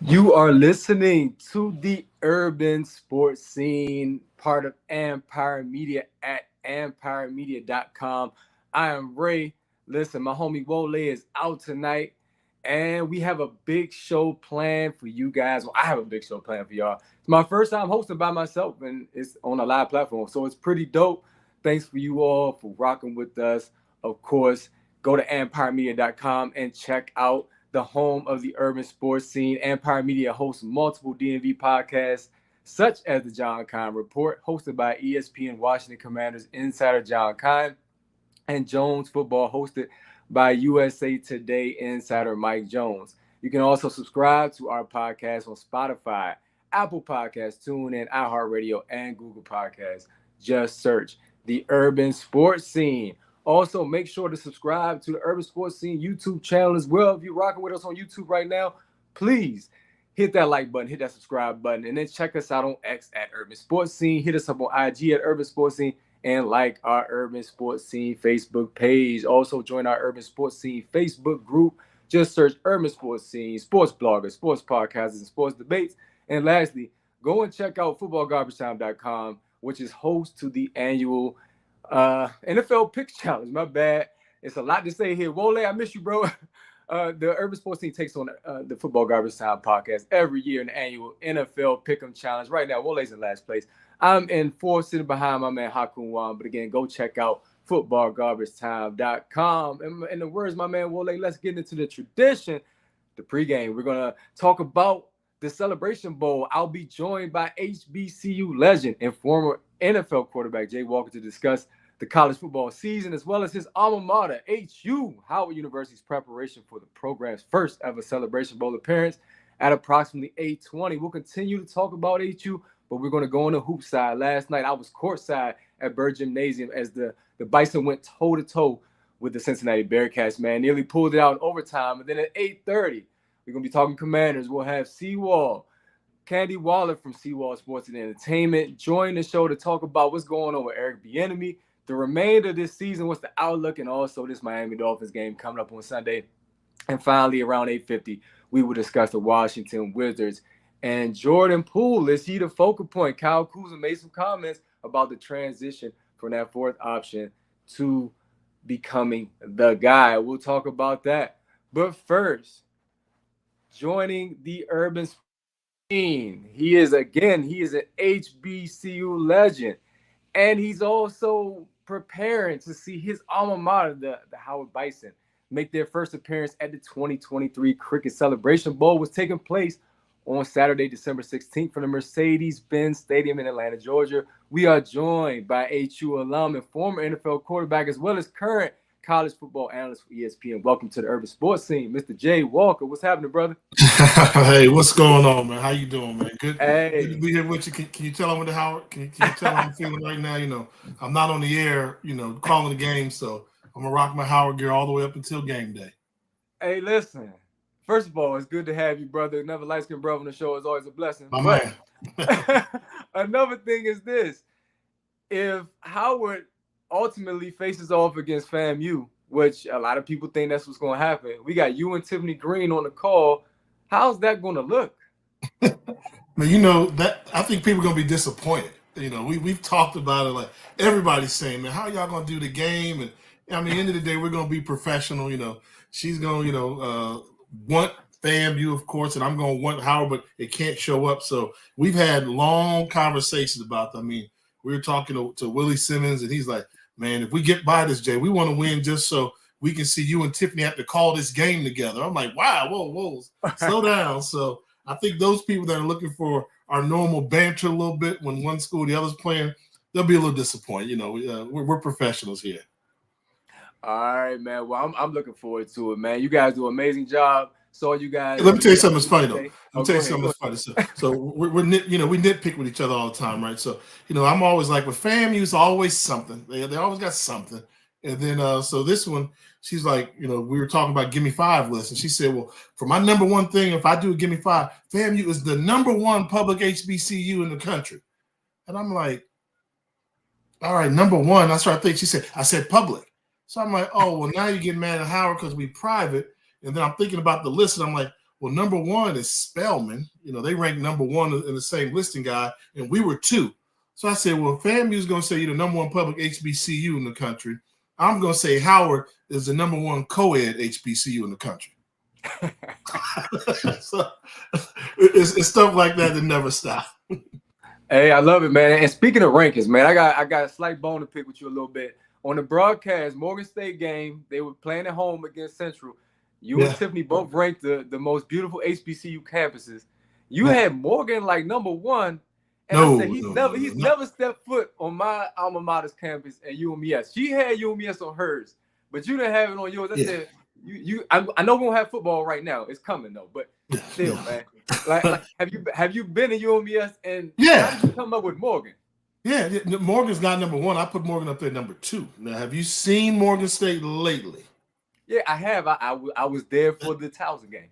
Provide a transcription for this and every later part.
You are listening to the Urban Sports Scene, part of Empire Media at empiremedia.com. I am Ray. Listen, my homie Wole is out tonight, and we have a big show planned for you guys. Well, I have a big show planned for y'all. It's my first time hosting by myself, and it's on a live platform, so it's pretty dope. Thanks for you all for rocking with us. Of course, go to empiremedia.com and check out the home of the urban sports scene. Empire Media hosts multiple DMV podcasts, such as the John Kine Report, hosted by ESPN Washington Commanders insider John Kine, and Jones Football, hosted by USA Today insider Mike Jones. You can also subscribe to our podcast on Spotify, Apple Podcasts, TuneIn, iHeartRadio, and Google Podcasts. Just search the Urban Sports Scene. Also, make sure to subscribe to the Urban Sports Scene YouTube channel as well. If you're rocking with us on YouTube right now, please hit that like button, hit that subscribe button, and then check us out on X at Urban Sports Scene. Hit us up on IG at Urban Sports Scene, and like our Urban Sports Scene Facebook page. Also, join our Urban Sports Scene Facebook group. Just search Urban Sports Scene, sports bloggers, sports podcasters, and sports debates. And lastly, go and check out footballgarbagetime.com, which is host to the annual NFL Picks Challenge. My bad. It's a lot to say here. Wole, I miss you, bro. The Urban Sports Team takes on the Football Garbage Time podcast every year in the annual NFL Pick'em Challenge. Right now, Wole's in last place. I'm in fourth, sitting behind my man Hakun Wan. But again, go check out footballgarbagetime.com. And in the words of my man Wole, let's get into the tradition, the pregame. We're going to talk about the Celebration Bowl. I'll be joined by HBCU legend and former NFL quarterback Jay Walker to discuss the college football season, as well as his alma mater, Howard University's preparation for the program's first ever Celebration Bowl appearance at approximately 8:20. We'll continue to talk about HU, but we're going to go on the hoop side. Last night, I was courtside at Bird Gymnasium as the Bison went toe-to-toe with the Cincinnati Bearcats, man. Nearly pulled it out in overtime. And then at 8:30, we're going to be talking Commanders. We'll have Seawall, Candi Waller from Seawall Sports and Entertainment, join the show to talk about what's going on with Eric Bieniemy, the remainder of this season, what's the outlook, and also this Miami Dolphins game coming up on Sunday. And finally, around 8:50, we will discuss the Washington Wizards. And Jordan Poole, is he the focal point? Kyle Kuzma made some comments about the transition from that fourth option to becoming the guy. We'll talk about that. But first, joining the Urban Scene, he is an HBCU legend, and he's also preparing to see his alma mater, the Howard Bison, make their first appearance at the 2023 Cricket Celebration Bowl, was taking place on Saturday, December 16th from the Mercedes-Benz Stadium in Atlanta, Georgia. We are joined by HU alum and former NFL quarterback, as well as current college football analyst for ESPN. Welcome to the Urban Sports Scene, Mr. Jay Walker. What's happening, brother? Hey, what's going on, man? How you doing, man? Good Hey. to be here with you. Can you tell them Howard? Can you tell how I'm feeling right now? I'm not on the air, calling the game, so I'm gonna rock my Howard gear all the way up until game day. Hey, listen. First of all, it's good to have you, brother. Another light-skinned brother on the show is always a blessing. Man. Another thing is this. If Howard ultimately faces off against FAMU, which a lot of people think that's what's going to happen, we got you and Tiffany Green on the call. How's that going to look? Man, that I think people are going to be disappointed. We've talked about it. Like, everybody's saying, man, how y'all going to do the game? And I mean, end of the day, we're going to be professional. She's going to, want FAMU, of course, and I'm going to want Howard, but it can't show up. So we've had long conversations about that. I mean, we were talking to Willie Simmons, and he's like, man, if we get by this, Jay, we want to win just so we can see you and Tiffany have to call this game together. I'm like, wow, whoa, slow down. So I think those people that are looking for our normal banter a little bit when one school, the other's playing, they'll be a little disappointed. We're professionals here. All right, man. Well, I'm looking forward to it, man. You guys do an amazing job. So you guys. Let me tell you something that's funny, though. Let me tell you something that's funny. So we nitpick with each other all the time, right? So I'm always like, with FAMU, it's always something. They always got something. And then so this one, she's like, we were talking about Gimme 5 list, and she said, well, for my number one thing, if I do a Gimme 5, FAMU is the number one public HBCU in the country. And I'm like, all right, number one. That's what I think. I said public. So I'm like, oh, well, now you get mad at Howard because we private. And then I'm thinking about the list, and I'm like, Well, number one is Spelman. They ranked number one in the same listing guide, and we were two. So I said, well, FAMU is going to say you're the number one public HBCU in the country. I'm going to say Howard is the number one co-ed HBCU in the country. So it's stuff like that never stop. Hey, I love it, man. And speaking of rankings, man, I got a slight bone to pick with you a little bit. On the broadcast, Morgan State game, they were playing at home against Central. You and Tiffany both ranked the most beautiful HBCU campuses. You had Morgan like number one. And I said he's never stepped foot on my alma mater's campus at UMES. She had UMES on hers, but you didn't have it on yours. I said, I know we don't have football right now. It's coming though, but still, man. Like have you been in UMES, and how did you come up with Morgan? Yeah, Morgan's not number one. I put Morgan up there number two. Now, have you seen Morgan State lately? Yeah, I have. I was there for the Towson game.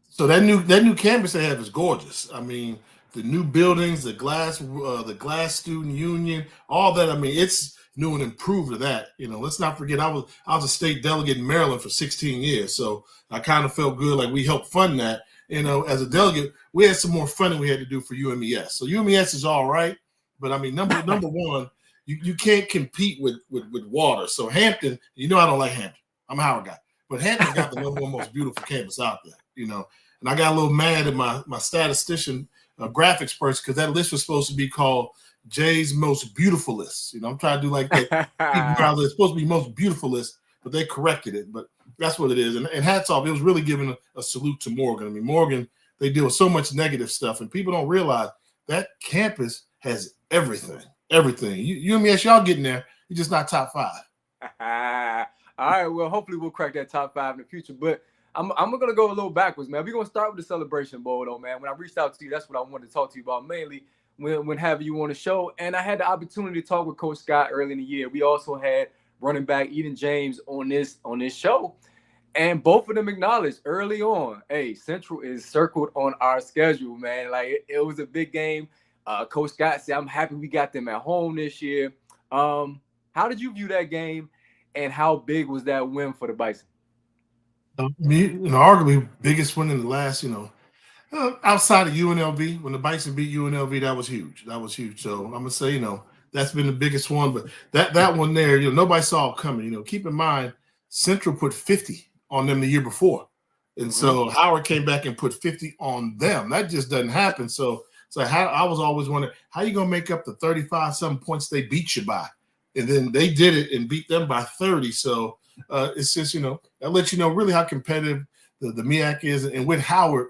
So that new campus they have is gorgeous. I mean, the new buildings, the glass student union, all that. I mean, it's new and improved to that. Let's not forget I was a state delegate in Maryland for 16 years, so I kind of felt good like we helped fund that. As a delegate, we had some more funding we had to do for UMES. So UMES is all right, but I mean number one, you can't compete with water. So Hampton, I don't like Hampton. I'm a Howard guy, but Hampton got the number one most beautiful campus out there. And I got a little mad at my statistician graphics person because that list was supposed to be called Jay's most beautiful list. I'm trying to do like that. It's supposed to be most beautiful list, but they corrected it. But that's what it is. And hats off. It was really giving a salute to Morgan. I mean, Morgan, they deal with so much negative stuff, and people don't realize that campus has everything. Everything. UMES, y'all getting there. You're just not top five. All right. Well, hopefully we'll crack that top five in the future. But I'm going to go a little backwards, man. We're going to start with the Celebration Bowl, though, man. When I reached out to you, that's what I wanted to talk to you about mainly when having you on the show. And I had the opportunity to talk with Coach Scott early in the year. We also had running back Eden James on this show. And both of them acknowledged early on, hey, Central is circled on our schedule, man. Like, it was a big game. Coach Scott said, I'm happy we got them at home this year. How did you view that game, and how big was that win for the Bison? Arguably biggest win in the last, outside of UNLV, when the Bison beat UNLV, that was huge. So I'm gonna say, that's been the biggest one. But that one there, nobody saw it coming. Keep in mind, Central put 50 on them the year before, and so Howard came back and put 50 on them. That just doesn't happen. So I was always wondering, how you gonna make up the 35-something points they beat you by? And then they did it and beat them by 30. So it's just, that lets you know really how competitive the MEAC is. And with Howard,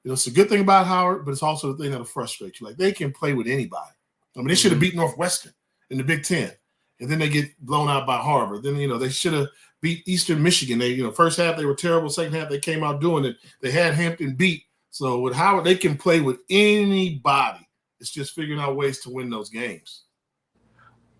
it's a good thing about Howard, but it's also the thing that'll frustrate you. Like, they can play with anybody. I mean, they should have beat Northwestern in the Big Ten, and then they get blown out by Harvard. Then, they should have beat Eastern Michigan. They, first half they were terrible. Second half they came out doing it. They had Hampton beat. So with Howard, they can play with anybody. It's just figuring out ways to win those games.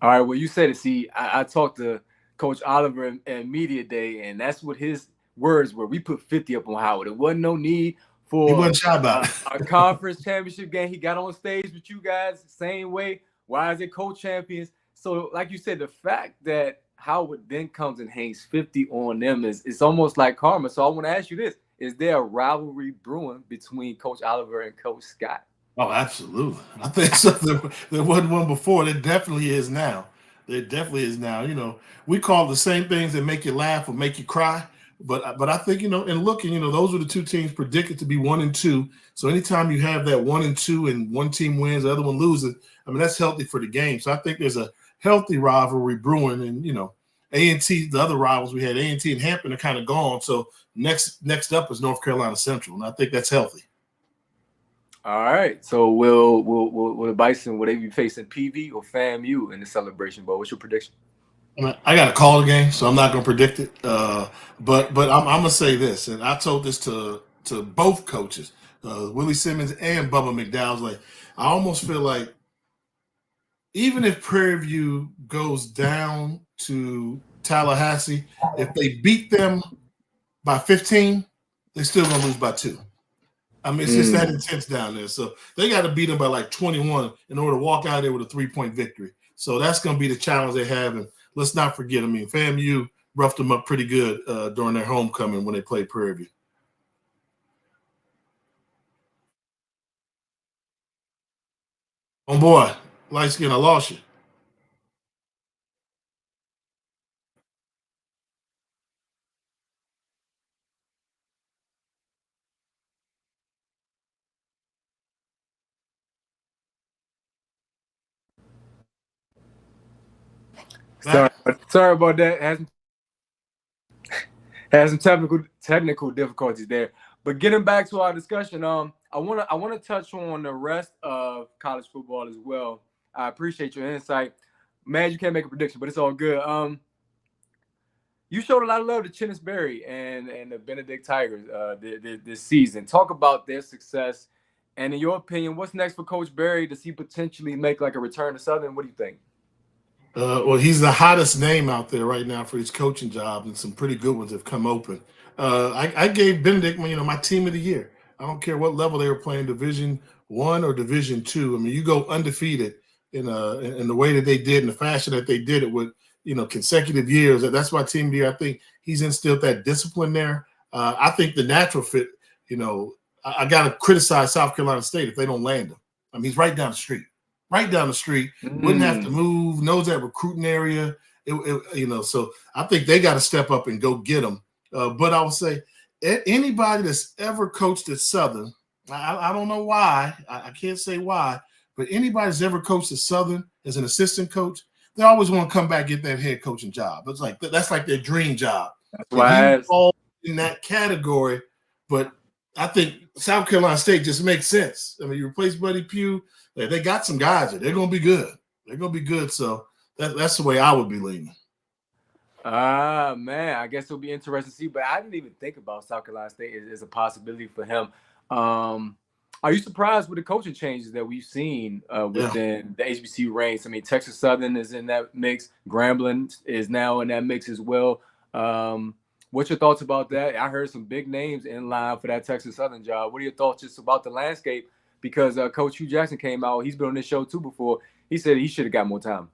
All right, well, you said it. See, I talked to Coach Oliver at Media Day, and that's what his words were. We put 50 up on Howard. There wasn't no need for he wasn't shy about a conference championship game. He got on stage with you guys the same way. Why is it co-champions? So, like you said, the fact that Howard then comes and hangs 50 on them is almost like karma. So I want to ask you this. Is there a rivalry brewing between Coach Oliver and Coach Scott? Oh, absolutely. I think so. There wasn't one before. There definitely is now. We call the same things that make you laugh or make you cry. But I think, and looking, those were the two teams predicted to be 1 and 2. So anytime you have that 1 and 2 and one team wins, the other one loses, I mean, that's healthy for the game. So I think there's a healthy rivalry brewing. And, A&T, the other rivals we had, A&T and Hampton are kind of gone. So next up is North Carolina Central. And I think that's healthy. All right. So will the Bison, will they be facing PV or FAMU in the Celebration Bowl? What's your prediction? I got to call the game, so I'm not going to predict it. But I'm going to say this, and I told this to both coaches, Willie Simmons and Bubba McDowell's. Like, I almost feel like even if Prairie View goes down to Tallahassee, if they beat them by 15, they're still going to lose by 2. I mean, it's just that intense down there. So they got to beat them by like 21 in order to walk out there with a 3-point victory. So that's going to be the challenge they have. And let's not forget, I mean, FAMU roughed them up pretty good during their homecoming when they played Prairie View. Oh boy, light skin, I lost you. Sorry, Back. sorry about that. Had some technical difficulties there. But getting back to our discussion, I wanna touch on the rest of college football as well. I appreciate your insight. Man, you can't make a prediction, but it's all good. You showed a lot of love to Chennis Berry and the Benedict Tigers this season. Talk about their success, and in your opinion, what's next for Coach Berry? Does he potentially make like a return to Southern? What do you think? Well, he's the hottest name out there right now for his coaching job, and some pretty good ones have come open. I gave Benedict, my team of the year. I don't care what level they were playing, Division 1 or Division 2. I mean, you go undefeated in the way that they did, in the fashion that they did it with, consecutive years. That's my team of the year. I think he's instilled that discipline there. I think the natural fit, I got to criticize South Carolina State if they don't land him. I mean, he's right down the street. Right down the street, wouldn't have to move, knows that recruiting area. So I think they got to step up and go get them. But I would say anybody that's ever coached at Southern, I don't know why, I can't say why, but anybody that's ever coached at Southern as an assistant coach, they always want to come back and get that head coaching job. It's like that's like their dream job. That's why he falls in that category, but I think South Carolina State just makes sense. I mean, you replace Buddy Pugh. They got some guys that they're going to be good. They're going to be good. So that's the way I would be leaning. Man, I guess it'll be interesting to see. But I didn't even think about South Carolina State as a possibility for him. Are you surprised with the coaching changes that we've seen within the HBCU ranks? I mean, Texas Southern is in that mix. Grambling is now in that mix as well. What's your thoughts about that? I heard some big names in line for that Texas Southern job. What are your thoughts just about the landscape? Because Coach Hugh Jackson came out. He's been on this show too before. He said he should have got more time.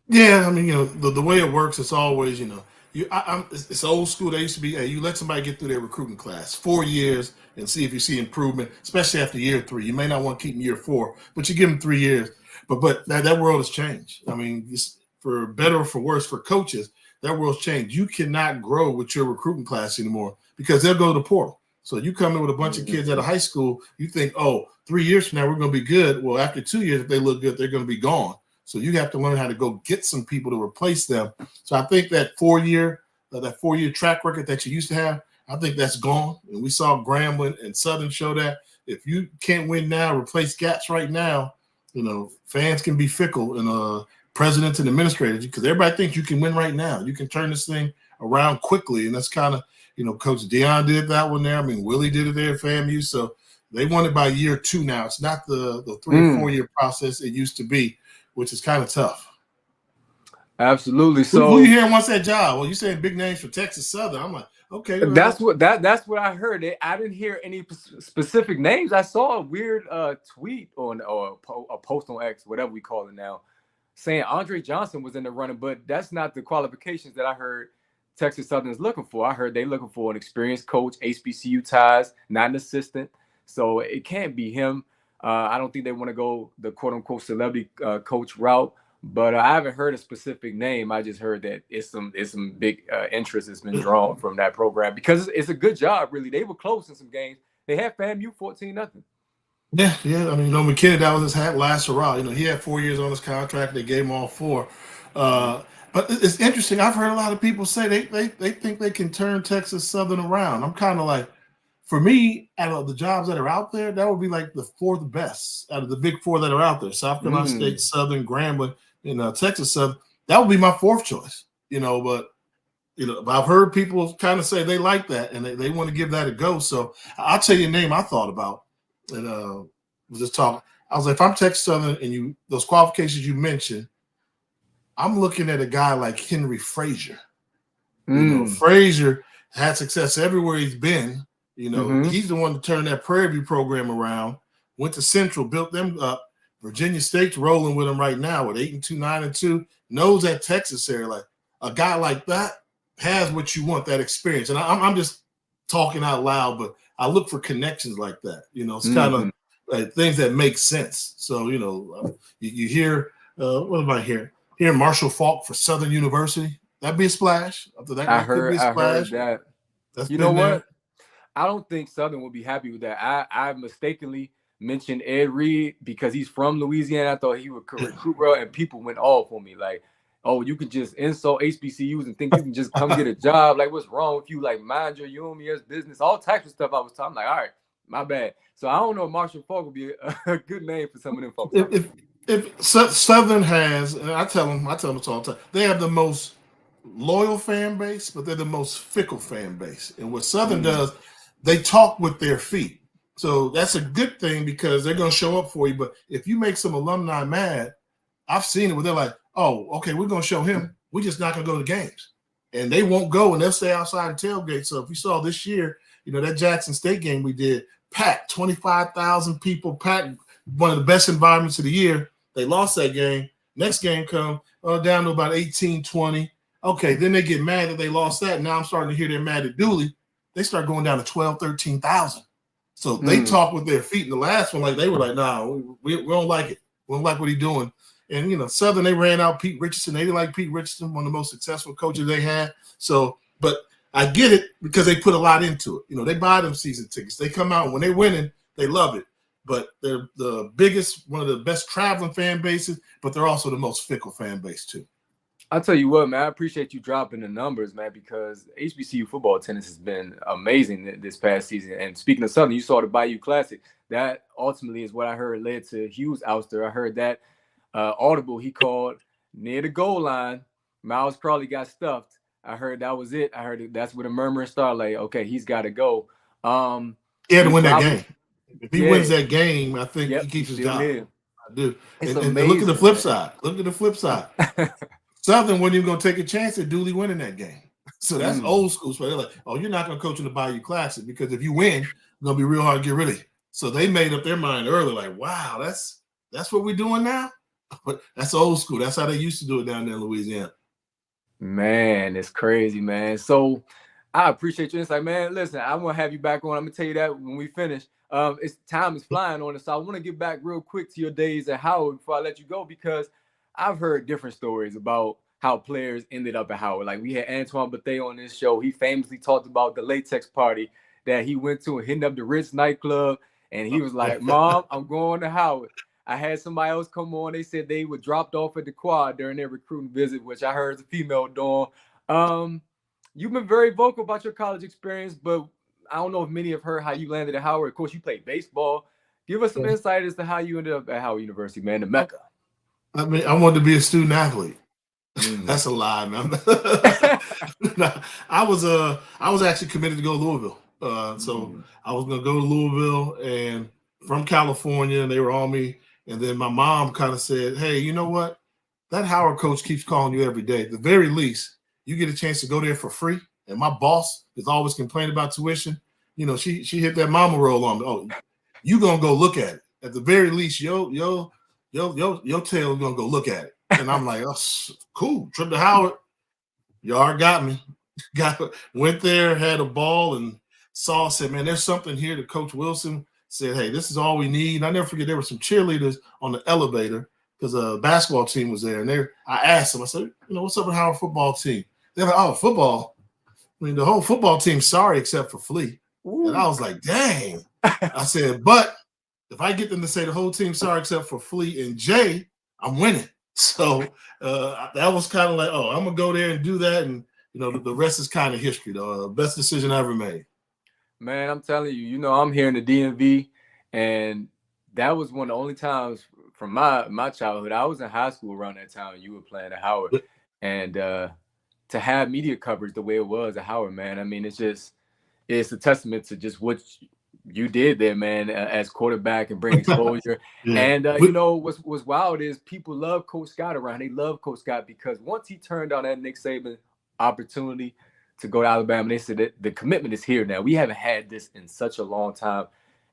Yeah, I mean, the way it works, it's always, it's old school. They used to be, hey, you let somebody get through their recruiting class 4 years and see if you see improvement, especially after year 3. You may not want to keep them year 4, but you give them 3 years. But that world has changed. I mean, for better or for worse, for coaches, that world's changed. You cannot grow with your recruiting class anymore because they'll go to the portal. So you come in with a bunch of kids out of high school, you think, 3 years from now, we're going to be good. Well, after 2 years, if they look good, they're going to be gone. So you have to learn how to go get some people to replace them. So I think that 4-year track record that you used to have, I think that's gone. And we saw Grambling and Southern show that. If you can't win now, replace gaps right now, fans can be fickle and presidents and administrators, because everybody thinks you can win right now. You can turn this thing around quickly. And that's kind of, Coach Deion did that one there. I mean, Willie did it there at FAMU. So they won it by year 2 now. It's not the 3 or 4 year process it used to be, which is kind of tough. Absolutely. So who you hearing wants that job? Well, you saying big names for Texas Southern. I'm like, okay. Well, that's what I heard. I didn't hear any specific names. I saw a weird tweet or a post on X, whatever we call it now, saying Andre Johnson was in the running, but that's not the qualifications that I heard Texas Southern is looking for. I heard they're looking for an experienced coach, HBCU ties, not an assistant. So it can't be him. I don't think they want to go the quote-unquote celebrity coach route, but I haven't heard a specific name. I just heard that it's some big interest that's been drawn from that program because it's a good job, really. They were close in some games. They had FAMU 14-0. Yeah. I mean, McKinney, that was his last hurrah. He had 4 years on his contract. They gave him all 4. But it's interesting. I've heard a lot of people say they think they can turn Texas Southern around. I'm kind of like, for me, out of the jobs that are out there, that would be like the 4th best out of the big 4 that are out there. South Carolina State, Southern, Grambling, and Texas Southern. That would be my 4th choice. But I've heard people kind of say they like that and they want to give that a go. So I'll tell you a name I thought about. And was just talking. I was like, if I'm Texas Southern and those qualifications you mentioned, I'm looking at a guy like Henry Frazier. Frazier had success everywhere he's been. He's the one to turn that Prairie View program around. Went to Central, built them up. Virginia State's rolling with him right now with 8-2, 9-2. Knows that Texas area. Like a guy like that has what you want, that experience. And I'm just talking out loud, but I look for connections like that. It's kind of things that make sense. So, you hear, what am I hearing? Hearing Marshall Faulk for Southern University. That'd be a splash. After that could be a splash. I heard that. That's you know what? I don't think Southern would be happy with that. I mistakenly mentioned Ed Reed because he's from Louisiana. I thought he would recruit well, and people went off on me like, oh, you can just insult HBCUs and think you can just come get a job. Like, what's wrong with you? Like, mind your UMES business. All types of stuff I was talking. I'm like, all right, my bad. So I don't know if Marshall Faulk would be a good name for some of them folks. If Southern has, and I tell them all the time, they have the most loyal fan base, but they're the most fickle fan base. And what Southern does, they talk with their feet. So that's a good thing because they're going to show up for you. But if you make some alumni mad, I've seen it where they're like, oh, okay, we're going to show him. We're just not going to go to games. And they won't go, and they'll stay outside and tailgate. So if you saw this year, that Jackson State game we did, packed, 25,000 people, packed, one of the best environments of the year. They lost that game. Next game come down to about 18, 20. Okay, then they get mad that they lost that. Now I'm starting to hear they're mad at Dooley. They start going down to 12, 13,000. So they talk with their feet. And the last one, like they were like, nah, we don't like it. We don't like what he's doing. And, Southern, they ran out Pete Richardson. They didn't like Pete Richardson, one of the most successful coaches they had. So, but I get it because they put a lot into it. They buy them season tickets. They come out, and when they're winning, they love it. But they're the biggest, one of the best traveling fan bases, but they're also the most fickle fan base too. I'll tell you what, man, I appreciate you dropping the numbers, man, because HBCU football attendance has been amazing this past season. And speaking of Southern, you saw the Bayou Classic. That ultimately is what I heard led to Hughes' ouster. I heard that audible he called near the goal line. Miles Crawley got stuffed. I heard that was it. I heard that's where the murmuring started. Like, okay, he's got to go. He had to win that game. If he wins that game, I think he keeps his job. Here. I do. And look at the flip side. Look at the flip side. Southern wasn't even going to take a chance at Dooley winning that game. So that's old school. So they're like, oh, you're not going to coach in the Bayou Classic because if you win, it's going to be real hard to get rid of you. So they made up their mind early, like, wow, that's what we're doing now? But that's old school. That's how they used to do it down there in Louisiana. Man, it's crazy, man. So I appreciate your insight, man. Listen, I'm going to have you back on. I'm going to tell you that when we finish. Time is flying on us. So I want to get back real quick to your days at Howard before I let you go, because I've heard different stories about how players ended up at Howard. Like we had Antoine Bethea on this show. He famously talked about the latex party that he went to and hitting up the Ritz nightclub. And he was like, Mom, I'm going to Howard. I had somebody else come on. They said they were dropped off at the quad during their recruiting visit, which I heard is a female dorm. You've been very vocal about your college experience, but I don't know if many have heard how you landed at Howard. Of course, you played baseball. Give us some insight as to how you ended up at Howard University, man, the Mecca. I mean, I wanted to be a student athlete. That's a lie, man. I was actually committed to go to Louisville. So I was going to go to Louisville and from California, and they were on me. And then my mom kind of said, hey, you know what? That Howard coach keeps calling you every day. At the very least, you get a chance to go there for free. And my boss is always complaining about tuition. She hit that mama roll on me. Oh, you going to go look at it. At the very least, your tail is going to go look at it. And I'm like, oh, cool. Trip to Howard. Y'all got me. Went there, had a ball, and said, man, there's something here that Coach Wilson said, hey, this is all we need. And I never forget, there were some cheerleaders on the elevator because a basketball team was there. And I asked them, I said, what's up with Howard football team? They're like, oh, football. I mean, the whole football team's sorry except for Flea. Ooh. And I was like, dang. I said, but if I get them to say the whole team's sorry except for Flea and Jay, I'm winning. So that was kind of like, oh, I'm going to go there and do that. And, the rest is kind of history, though. Best decision I ever made. Man, I'm telling you, I'm here in the DMV, and that was one of the only times from my childhood. I was in high school around that time. You were playing at Howard. And to have media coverage the way it was at Howard, man, I mean, it's a testament to just what you did there, man, as quarterback and bring exposure. Yeah. And, what's wild is people love Coach Scott around. They love Coach Scott because once he turned down that Nick Saban opportunity to go to Alabama, they said that the commitment is here now. We haven't had this in such a long time.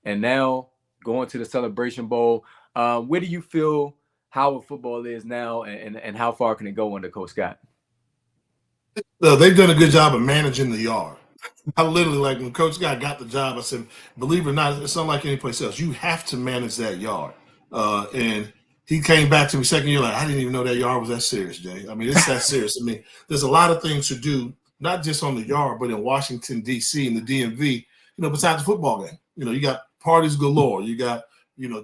And now going to the Celebration Bowl, where do you feel Howard football is now and how far can it go under Coach Scott? They've done a good job of managing the yard. I literally, like, when Coach Scott got the job, I said, believe it or not, it's unlike any place else. You have to manage that yard. And he came back to me second year, like, I didn't even know that yard was that serious, Jay. I mean, it's that serious. I mean, there's a lot of things to do, not just on the yard, but in Washington, D.C. and the DMV, besides the football game. You got parties galore. You got,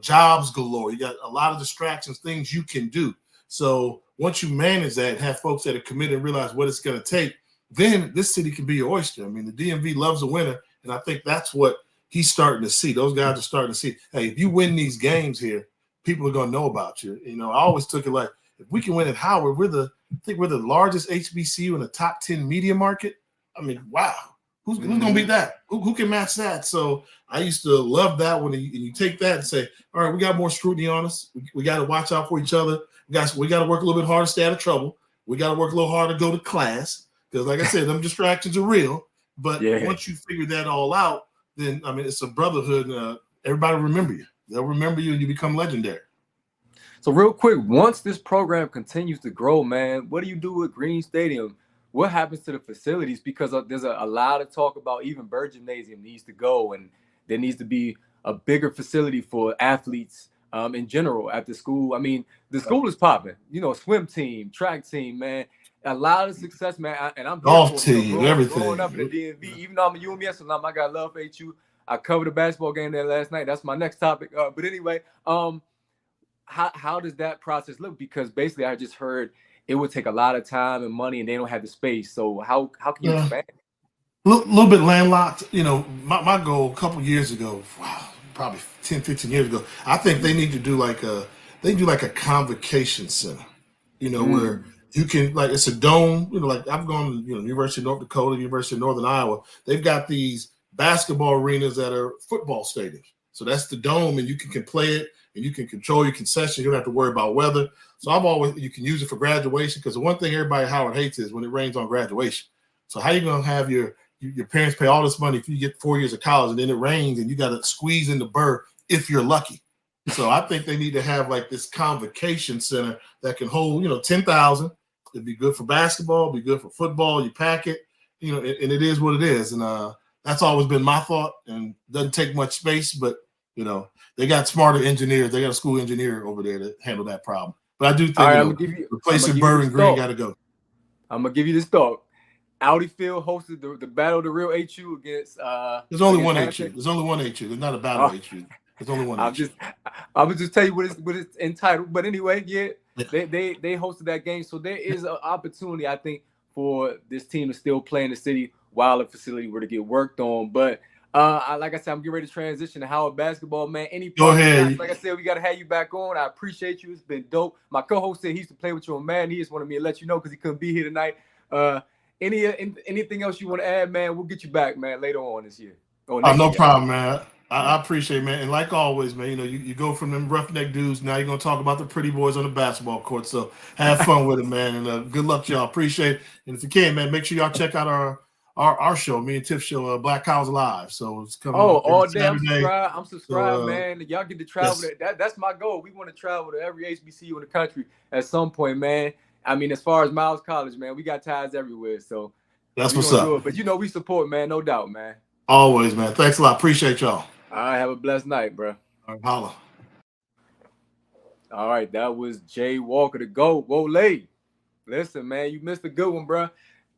jobs galore. You got a lot of distractions, things you can do. So once you manage that and have folks that are committed and realize what it's going to take, then this city can be your oyster. I mean, the DMV loves a winner, and I think that's what he's starting to see. Those guys are starting to see, hey, if you win these games here, people are going to know about you. I always took it like, if we can win at Howard, I think we're the largest HBCU in the top 10 media market. I mean, wow. Who's going to beat that? Who can match that? So I used to love that when you take that and say, all right, we got more scrutiny on us. We got to watch out for each other. We got to work a little bit harder to stay out of trouble. We got to work a little harder to go to class. Because, like I said, them distractions are real. But once you figure that all out, then, I mean, it's a brotherhood. Everybody will remember you. They'll remember you and you become legendary. So real quick, once this program continues to grow, man, what do you do with Green Stadium? What happens to the facilities? Because there's a lot of talk about even Bird Gymnasium needs to go, and there needs to be a bigger facility for athletes in general at the school. I mean, the school is popping. Swim team, track team, man. A lot of success, man. And I'm golf team, everything. Growing up in the DMV, even though I'm a UMS alum, I got love for HU. I covered a basketball game there last night. That's my next topic. But anyway, how does that process look? Because basically, I just heard it would take a lot of time and money, and they don't have the space. So how can you expand? A little bit landlocked. My goal a couple years ago, wow, probably 10, 15 years ago, I think they need to do like a convocation center, where you can, like, it's a dome, like I've gone to, University of North Dakota, University of Northern Iowa. They've got these basketball arenas that are football stadiums. So that's the dome, and you can play it, and you can control your concessions. You don't have to worry about weather. So you can use it for graduation, because the one thing everybody at Howard hates is when it rains on graduation. So how are you going to have your parents pay all this money if you get 4 years of college and then it rains and you got to squeeze in the burr if you're lucky? So I think they need to have like this convocation center that can hold, 10,000. It'd be good for basketball, be good for football. You pack it, and it is what it is. And that's always been my thought, and doesn't take much space, but, they got smarter engineers. They got a school engineer over there to handle that problem. But I do think replacing Burr and Green got to go. I'm going to give you this thought. Audi Field hosted the Battle of the Real HU against there's only one HU. There's only one HU. There's not a Battle HU. There's only one HU. I would just tell you what it's entitled. But anyway, they hosted that game. So there is an opportunity, I think, for this team to still play in the city while the facility were to get worked on. But like I said, I'm getting ready to transition to Howard basketball, man. Go ahead. Like I said, we got to have you back on. I appreciate you. It's been dope. My co-host said he used to play with you on Madden. He just wanted me to let you know because he couldn't be here tonight. Anything else you want to add, man? We'll get you back, man, later on this year. No problem, man. I appreciate it, man. And like always, man, you go from them roughneck dudes. Now you're going to talk about the pretty boys on the basketball court. So have fun with it, man. And good luck to y'all. Appreciate it. And if you can, man, make sure y'all check out our show, me and Tiff's show, Black Cows Live. So it's coming all day. I'm subscribed, so, man. Y'all get to travel. Yes. That's my goal. We want to travel to every HBCU in the country at some point, man. I mean, as far as Miles College, man, we got ties everywhere. So that's what's up. But we support, man. No doubt, man. Always, man. Thanks a lot. Appreciate y'all. All right. Have a blessed night, bro. All right, holla. All right. That was Jay Walker, the GOAT. Wole. Listen, man, you missed a good one, bro.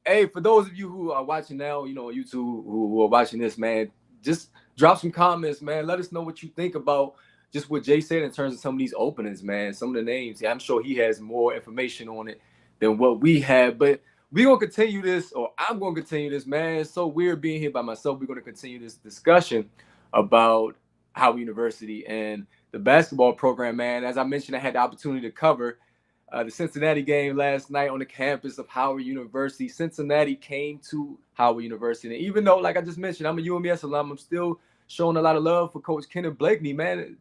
Hey, for those of you who are watching now, on YouTube, who are watching this, man, just drop some comments, man. Let us know what you think about just what Jay said in terms of some of these openings, man. Some of the names. Yeah, I'm sure he has more information on it than what we have. But we're going to continue this, or I'm going to continue this, man. It's so weird being here by myself. We're going to continue this discussion about Howard University and the basketball program, man. As I mentioned, I had the opportunity to cover the Cincinnati game last night on the campus of Howard University. Cincinnati came to Howard University. And even though, like I just mentioned, I'm a UMS alum, I'm still showing a lot of love for Coach Kenneth Blakeney, man.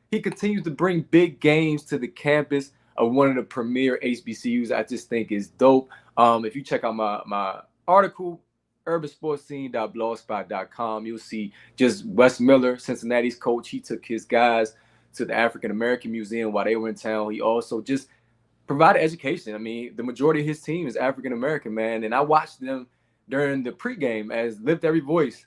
He continues to bring big games to the campus of one of the premier HBCUs. I just think is dope. If you check out my article, urbansportscene.blogspot.com, you'll see just Wes Miller, Cincinnati's coach. He took his guys to the African American Museum while they were in town. He also just provided education. I mean, the majority of his team is African American, man, and I watched them during the pregame as Lift Every Voice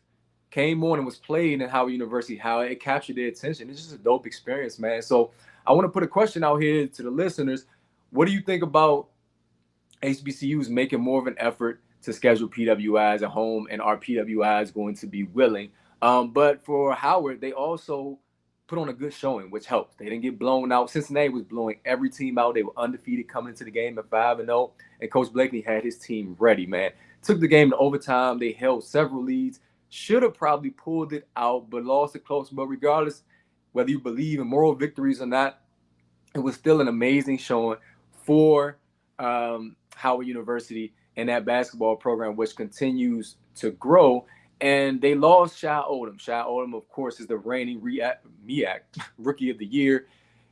came on and was played in Howard University, how it captured their attention. It's just a dope experience, man. So I want to put a question out here to the listeners. What do you think about HBCUs making more of an effort to schedule PWIs at home, and are PWIs going to be willing? But for Howard, they also put on a good showing, which helps. They didn't get blown out. Cincinnati was blowing every team out. They were undefeated coming into the game at 5-0, and Coach Blakely had his team ready, man. Took the game to overtime. They held several leads. Should have probably pulled it out, but lost it close. But regardless, whether you believe in moral victories or not, it was still an amazing showing for Howard University and that basketball program, which continues to grow. And they lost Shai Odom. Shai Odom, of course, is the reigning MEAC Rookie of the Year.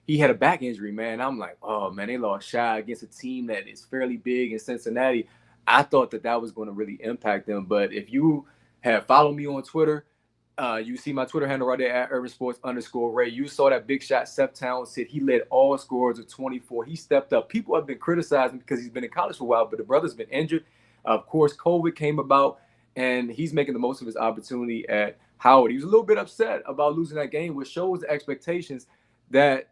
He had a back injury, man. I'm like, oh, man, they lost Shai against a team that is fairly big in Cincinnati. I thought that was going to really impact them. But if you have followed me on Twitter, you see my Twitter handle right there at urbansports_Ray. You saw that big shot Seth Towns hit. He led all scorers of 24. He stepped up. People have been criticizing because he's been in college for a while, but the brother's been injured. Of course, COVID came about, and he's making the most of his opportunity at Howard. He was a little bit upset about losing that game, which shows the expectations that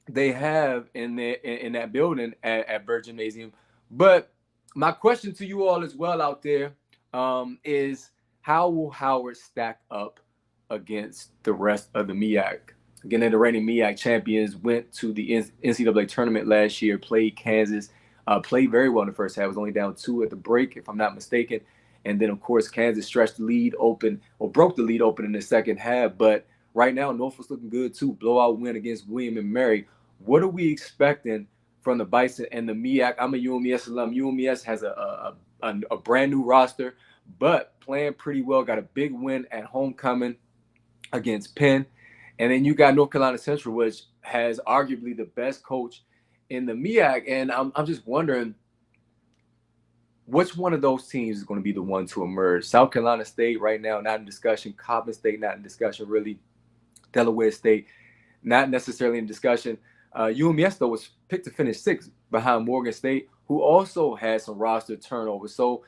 they have in that building at Bird Gymnasium. But my question to you all as well out there is, how will Howard stack up against the rest of the MEAC? Again, the reigning MEAC champions went to the NCAA tournament last year, played Kansas, played very well in the first half. Was only down 2 at the break, if I'm not mistaken. And then, of course, Kansas stretched the lead open, or broke the lead open in the second half. But right now, Norfolk's looking good, too. Blowout win against William and Mary. What are we expecting from the Bison and the MEAC? I'm a UMES alum. UMES has a brand new roster, but playing pretty well. Got a big win at homecoming against Penn. And then you got North Carolina Central, which has arguably the best coach in the MEAC. And I'm just wondering, which one of those teams is going to be the one to emerge? South Carolina State right now, not in discussion. Coppin State, not in discussion, really. Delaware State, not necessarily in discussion. UMS, though, was picked to finish 6th behind Morgan State, who also had some roster turnover. So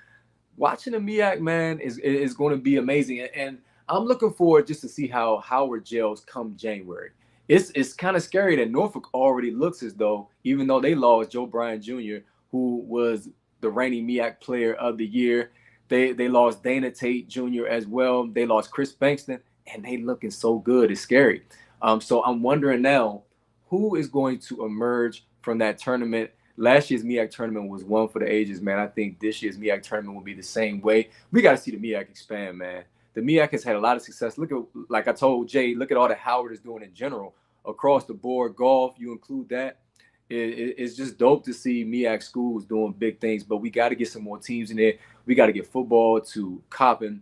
watching the MEAC, man, is going to be amazing. And I'm looking forward just to see how Howard gels come January. It's kind of scary that Norfolk already looks as though, even though they lost Joe Bryan Jr., who was the reigning MEAC Player of the Year, they lost Dana Tate Jr. as well. They lost Chris Bankston, and they looking so good. It's scary. So I'm wondering now, who is going to emerge from that tournament? Last year's MEAC tournament was one for the ages, man. I think this year's MEAC tournament will be the same way. We got to see the MEAC expand, man. The MEAC has had a lot of success. Look at, like I told Jay, look at all that Howard is doing in general across the board. Golf, you include that. It's just dope to see MEAC schools doing big things, but we got to get some more teams in there. We got to get football to Coppin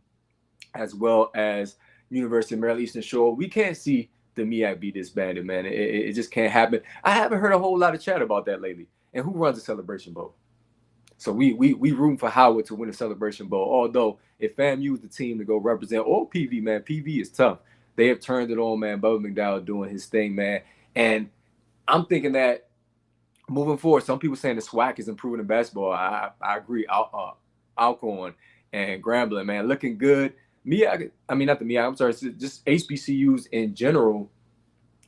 as well as University of Maryland Eastern Shore. We can't see the MEAC be disbanded, man. It just can't happen. I haven't heard a whole lot of chat about that lately. And who runs the Celebration Bowl? So we room for Howard to win the Celebration Bowl. Although if FAMU is the team to go represent, or PV, man, PV is tough. They have turned it on, man. Bubba McDowell doing his thing, man. And I'm thinking that moving forward, some people saying the SWAC is improving in basketball. I agree. Alcorn and Grambling, man, looking good. MEAC, I mean, not the MEAC, I'm sorry, just HBCUs in general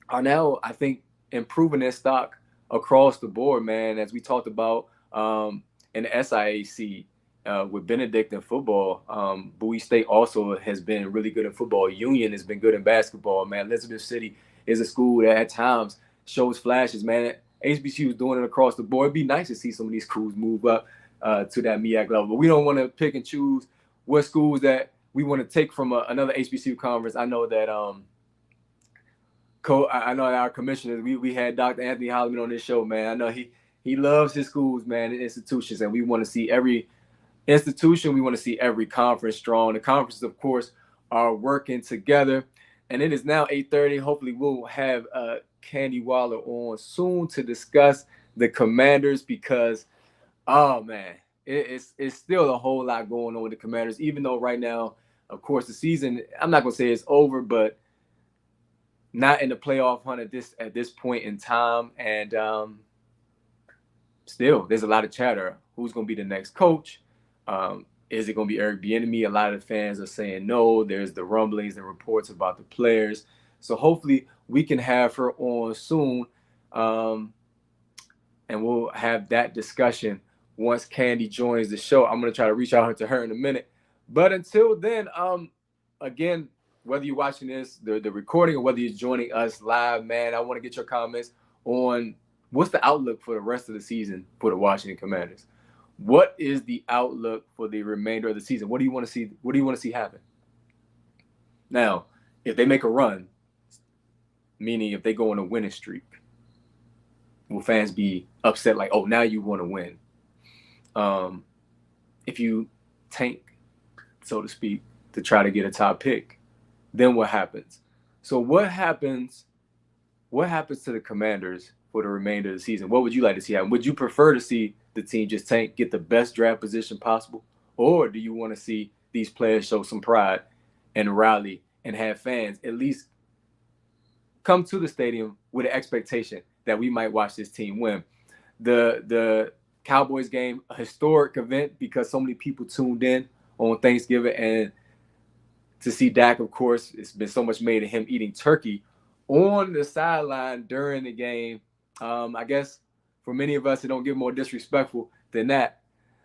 are now, I think, improving their stock across the board, man. As we talked about in the SIAC with Benedict in football, Bowie State also has been really good in football. Union has been good in basketball, man. Elizabeth City is a school that at times shows flashes, man. HBCU is doing it across the board. It'd be nice to see some of these schools move up to that MEAC level. But we don't want to pick and choose what schools that we want to take from another HBCU conference. I know that I know our commissioners, we had Dr. Anthony Holloman on this show, man. I know he loves his schools, man, and institutions, and we want to see every institution. We want to see every conference strong. The conferences, of course, are working together. And it is now 8:30. Hopefully we'll have Candi Waller on soon to discuss the Commanders because, oh, man, it's still a whole lot going on with the Commanders, even though right now, of course, the season, I'm not going to say it's over, but not in the playoff hunt at this point in time. And still, there's a lot of chatter. Who's going to be the next coach? Is it going to be Eric Bieniemy? A lot of the fans are saying no. There's the rumblings and reports about the players. So hopefully we can have her on soon, and we'll have that discussion once Candi joins the show. I'm going to try to reach out to her in a minute. But until then, again, whether you're watching this, the recording, or whether you're joining us live, man, I want to get your comments on what's the outlook for the rest of the season for the Washington Commanders. What is the outlook for the remainder of the season? What do you want to see? What do you want to see happen? Now, if they make a run, meaning if they go on a winning streak, will fans be upset like, oh, now you want to win? If you tank, so to speak, to try to get a top pick, then what happens? So what happens to the Commanders for the remainder of the season? What would you like to see happen? Would you prefer to see the team just tank, get the best draft position possible? Or do you want to see these players show some pride and rally and have fans at least come to the stadium with an expectation that we might watch this team win? The Cowboys game, a historic event because so many people tuned in on Thanksgiving, and to see Dak, of course, it's been so much made of him eating turkey on the sideline during the game. I guess for many of us, it don't get more disrespectful than that.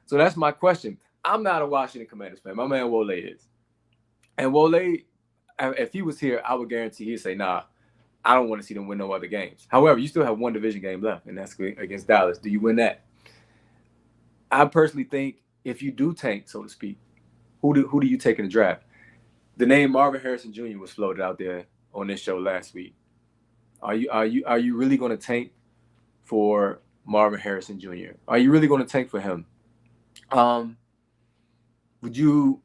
So that's my question. I'm not a Washington Commanders fan. My man Wole is. And Wole, if he was here, I would guarantee he'd say, nah, I don't want to see them win no other games. However, you still have one division game left, and that's against Dallas. Do you win that? I personally think if you do tank, so to speak, who do you take in the draft? The name Marvin Harrison Jr. was floated out there on this show last week. Are you really going to tank for Marvin Harrison Jr.? Are you really going to tank for him? Would you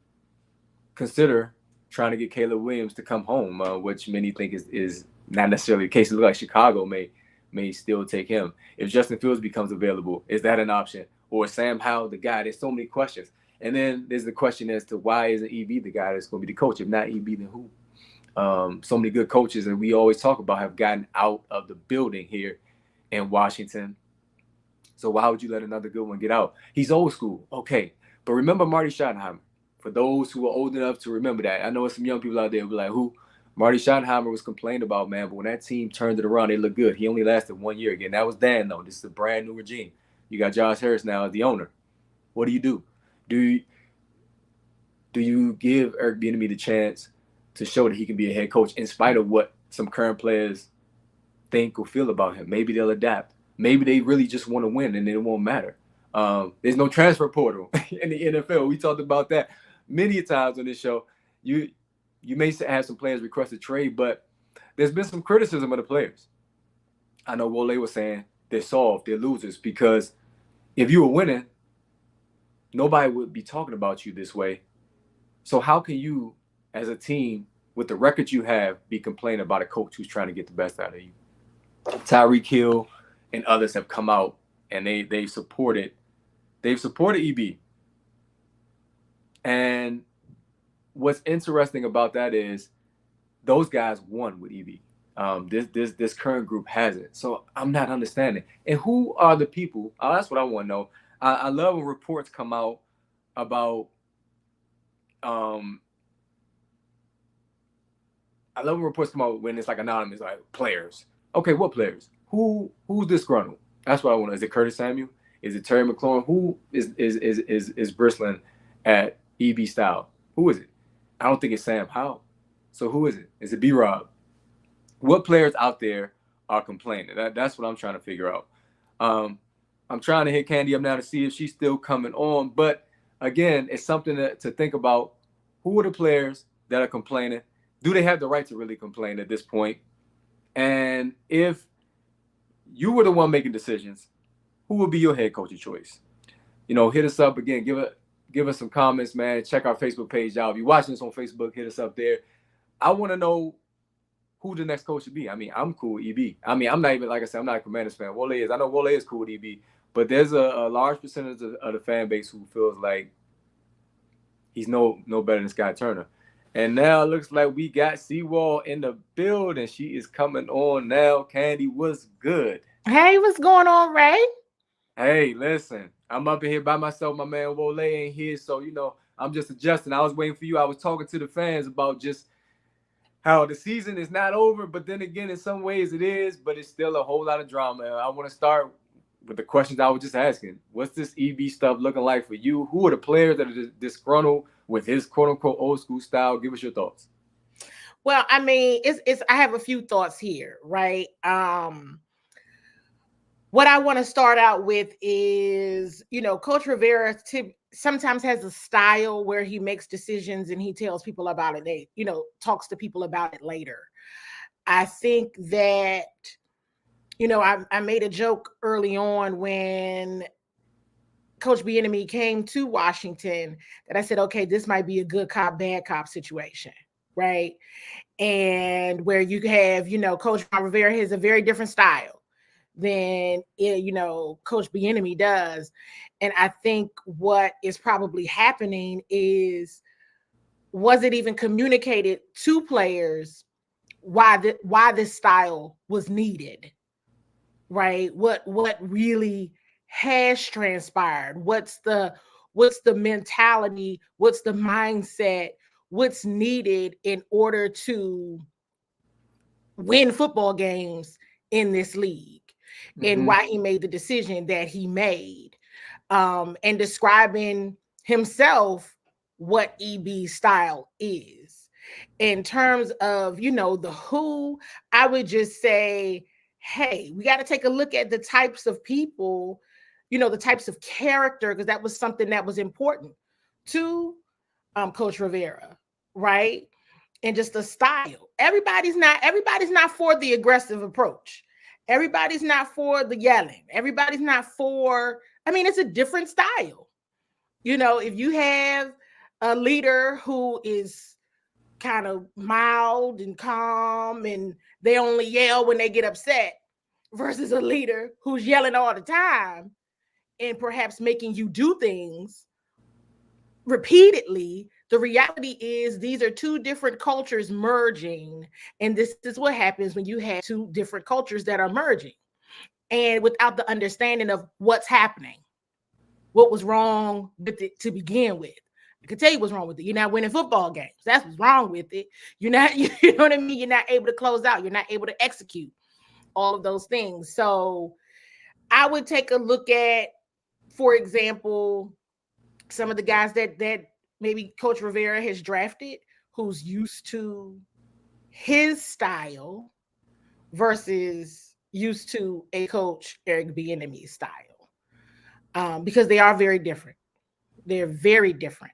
consider trying to get Caleb Williams to come home, which many think is not necessarily the case? It looks like Chicago may still take him. If Justin Fields becomes available, is that an option? Or Sam Howell the guy? There's so many questions. And then there's the question as to why isn't EB the guy that's going to be the coach? If not EB, then who? So many good coaches that we always talk about have gotten out of the building here in Washington. So why would you let another good one get out? He's old school. Okay. But remember Marty Schottenheimer. For those who are old enough to remember that. I know there's some young people out there who be like, who? Marty Schottenheimer was complained about, man. But when that team turned it around, they looked good. He only lasted 1 year again. That was Dan, though. This is a brand new regime. You got Josh Harris now as the owner. What do you do? Do you give Eric Bieniemy the chance to show that he can be a head coach in spite of what some current players think or feel about him? Maybe they'll adapt. Maybe they really just want to win and it won't matter. There's no transfer portal in the NFL. We talked about that many times on this show. You may have some players request a trade, but there's been some criticism of the players. I know Wole was saying they're soft, they're losers, because if you were winning, nobody would be talking about you this way. So how can you, as a team, with the record you have, be complaining about a coach who's trying to get the best out of you? Tyreek Hill and others have come out and they've supported EB. And what's interesting about that is those guys won with EB. This current group hasn't. So I'm not understanding. And who are the people? That's what I want to know. I love when reports come out about I love when reports come out when it's like anonymous, like players. Okay, what players? Who's disgruntled? That's what I want. Is it Curtis Samuel? Is it Terry McLaurin? Who is bristling at EB style? Who is it? I don't think it's Sam Howell. So who is it? Is it B-Rob? What players out there are complaining? That's what I'm trying to figure out. I'm trying to hit Candi up now to see if she's still coming on. But again, it's something to think about. Who are the players that are complaining? Do they have the right to really complain at this point? And if you were the one making decisions, who would be your head coaching choice? Hit us up again. Give us some comments, man. Check our Facebook page out. If you're watching this on Facebook, hit us up there. I want to know who the next coach should be. I mean, I'm cool with EB. I mean, I'm not even, like I said, I'm not a Commanders fan. Wole is. I know Wole is cool with EB, but there's a large percentage of the fan base who feels like he's no better than Sky Turner. And now it looks like we got Seawall in the building. She is coming on now. Candi, what's good? Hey, what's going on, Ray? Hey, listen, I'm up in here by myself. My man Wole ain't here, so I'm just adjusting. I was waiting for you. I was talking to the fans about just how the season is not over, but then again, in some ways it is, but it's still a whole lot of drama. I want to start with the questions I was just asking. What's this EB stuff looking like for you? Who are the players that are disgruntled with his quote unquote old school style? Give us your thoughts. Well, I mean, it's I have a few thoughts here, right? What I want to start out with is, Coach Rivera sometimes has a style where he makes decisions and he tells people about it. Talks to people about it later. I think that, I made a joke early on when Coach Bieniemy came to Washington that I said, okay, this might be a good cop, bad cop situation, right? And where you have, Coach Rivera has a very different style than, Coach Bieniemy does. And I think what is probably happening is, was it even communicated to players why this style was needed, right? What really has transpired? What's the mentality? What's the mindset? What's needed in order to win football games in this league, and why he made the decision that he made, and describing himself what EB style is. In terms of, the who, I would just say, hey, we got to take a look at the types of people, the types of character, because that was something that was important to Coach Rivera, right? And just the style. Everybody's not for the aggressive approach. Everybody's not for the yelling. Everybody's not for, it's a different style. If you have a leader who is kind of mild and calm and they only yell when they get upset, versus a leader who's yelling all the time and perhaps making you do things repeatedly, the reality is these are two different cultures merging. And this is what happens when you have two different cultures that are merging and without the understanding of what's happening, what was wrong with it to begin with. I can tell you what's wrong with it. You're not winning football games. That's what's wrong with it. You're not, you know what I mean? You're not able to close out. You're not able to execute all of those things. So I would take a look at, for example, some of the guys that maybe Coach Rivera has drafted, who's used to his style versus used to a Coach Eric Bieniemy's style, because they are very different. They're very different.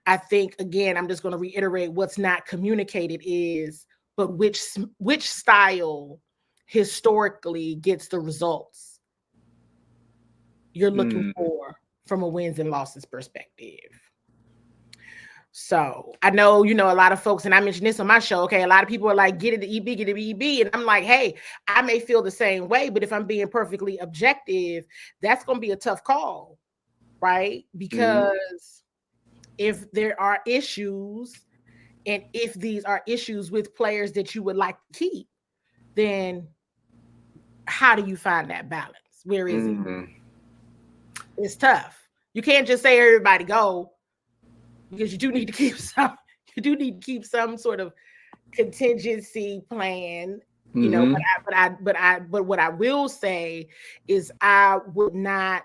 I think, again, I'm just going to reiterate what's not communicated is, but which style historically gets the results you're looking for from a wins and losses perspective. So I know, a lot of folks, and I mentioned this on my show, okay, a lot of people are like, get it to EB, get it to EB. And I'm like, hey, I may feel the same way, but if I'm being perfectly objective, that's going to be a tough call, right? Because if there are issues, and if these are issues with players that you would like to keep, then how do you find that balance? Where is it? It's tough. You can't just say everybody go, because you do need to keep some. You do need to keep some sort of contingency plan, But what I will say is, I would not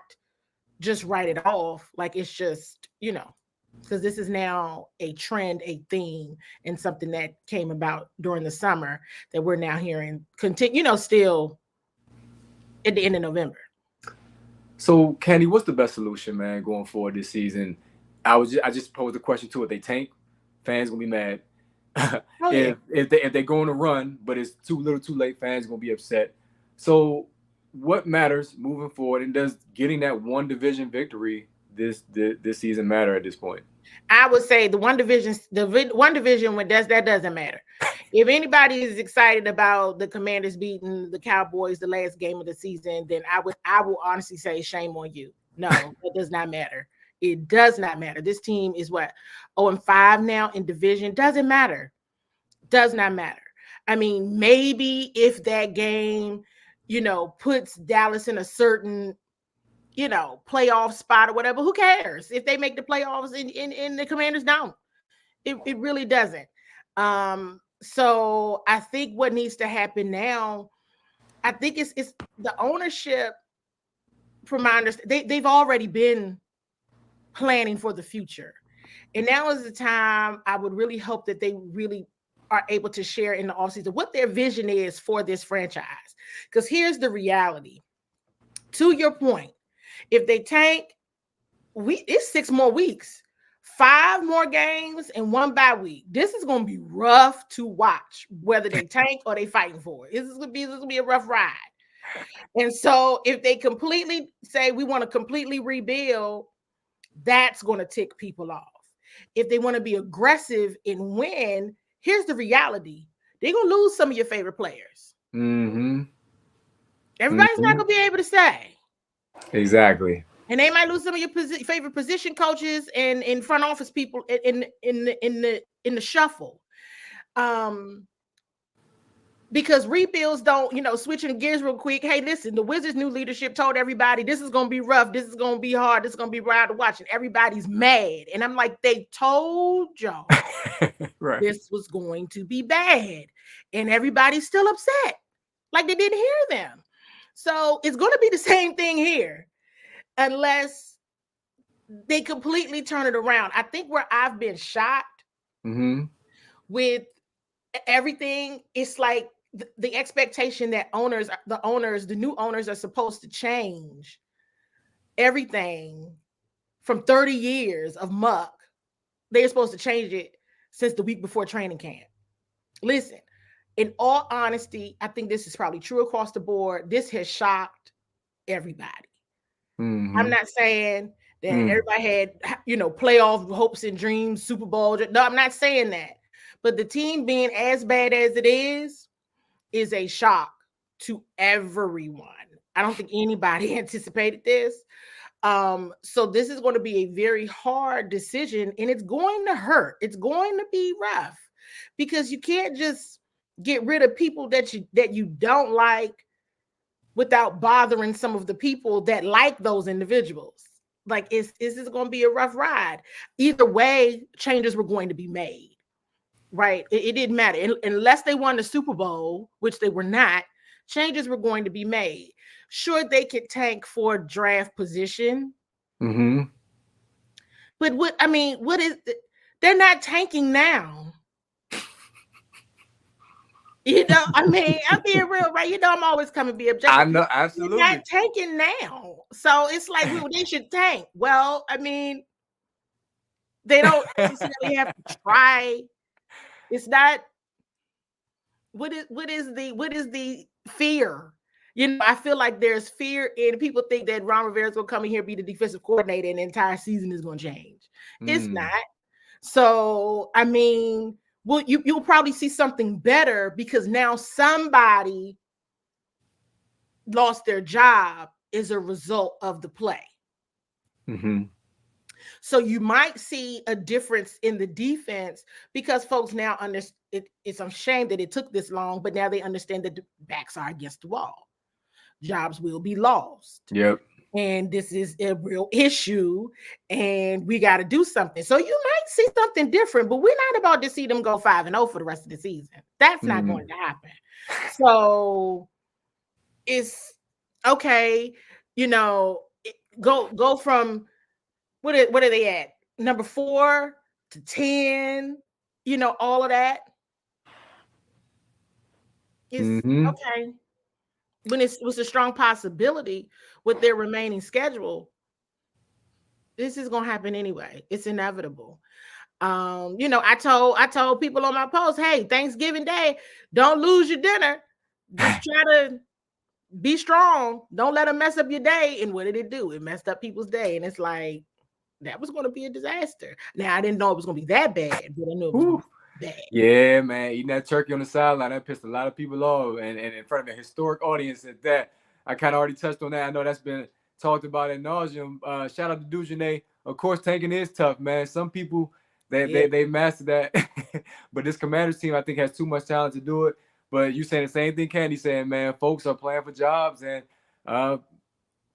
just write it off like it's just, because this is now a trend, a theme, and something that came about during the summer that we're now hearing continue, still at the end of November. So, Candi, what's the best solution, man, going forward this season? I just posed a question to it. They tank, fans gonna be mad. If they're going to run, but it's too little, too late, fans gonna be upset. So, what matters moving forward, and does getting that one division victory this season matter at this point? I would say the one division when that doesn't matter. If anybody is excited about the Commanders beating the Cowboys the last game of the season, then I will honestly say shame on you. No, it does not matter. It does not matter. This team is 0-5 now in division. Doesn't matter. Does not matter. I mean, maybe if that game, puts Dallas in a certain playoff spot or whatever. Who cares if they make the playoffs and the Commanders don't? It really doesn't. So I think what needs to happen now, I think it's the ownership. From my understanding, they've already been planning for the future, and now is the time. I would really hope that they really are able to share in the offseason what their vision is for this franchise. Because here's the reality. To your point, if they tank, it's 6 more weeks, 5 more games, and 1 bye week. This is going to be rough to watch, whether they tank or they fighting for it. This is going to be a rough ride. And so if they completely say we want to completely rebuild, that's going to tick people off. If they want to be aggressive and win, here's the reality. They're going to lose some of your favorite players. Mm-hmm. Everybody's not going to be able to stay. Exactly. And they might lose some of your favorite position coaches and in front office people in the shuffle. Because rebuilds don't, switching gears real quick. Hey, listen, the Wizards' new leadership told everybody this is going to be rough. This is going to be hard. This is going to be wild to watch. And everybody's mad. And I'm like, they told y'all right. This was going to be bad. And everybody's still upset. Like they didn't hear them. So it's going to be the same thing here. Unless they completely turn it around. I think where I've been shocked with everything, it's like the expectation that the new owners are supposed to change everything from 30 years of muck. They're supposed to change it since the week before training camp. Listen, in all honesty, I think this is probably true across the board. This has shocked everybody. I'm not saying that everybody had, playoff hopes and dreams, Super Bowl. No, I'm not saying that. But the team being as bad as it is a shock to everyone. I don't think anybody anticipated this. So this is going to be a very hard decision, and it's going to hurt. It's going to be rough because you can't just get rid of people that you don't like without bothering some of the people that like those individuals. Like, this is going to be a rough ride. Either way, changes were going to be made, right? It didn't matter. Unless they won the Super Bowl, which they were not, changes were going to be made. Sure, they could tank for draft position. But they're not tanking now. I'm being real, right? I'm always coming to be objective. I know, absolutely. They're not tanking now. So it's like, they should tank. Well, they don't necessarily have to try. It's not, what is the fear? I feel like there's fear, and people think that Ron Rivera's going to come in here, be the defensive coordinator, and the entire season is going to change. It's not. So, well, you'll probably see something better because now somebody lost their job as a result of the play. So you might see a difference in the defense because folks now understand. It's a shame that it took this long, but now they understand that the backs are against the wall. Jobs will be lost. Yep. And this is a real issue, and we got to do something. So you might see something different, but we're not about to see them go 5-0 for the rest of the season. That's not going to happen. So it's okay, go from what are they at? Number 4 to 10, all of that. It's okay. When it was a strong possibility with their remaining schedule, this is going to happen anyway. It's inevitable. I told people on my post, hey, Thanksgiving Day, don't lose your dinner. Just try to be strong. Don't let them mess up your day. And what did it do? It messed up people's day. And it's like, that was going to be a disaster. Now, I didn't know it was going to be that bad, but I knew it was going to be bad. Yeah, man. Eating that turkey on the sideline, that pissed a lot of people off. And in front of a historic audience at that. I kind of already touched on that. I know that's been talked about ad nauseum. Shout out to Dujane. Of course, tanking is tough, man. Some people, they master that. But this Commanders team, I think, has too much talent to do it. But you saying the same thing Candi saying, man. Folks are playing for jobs, and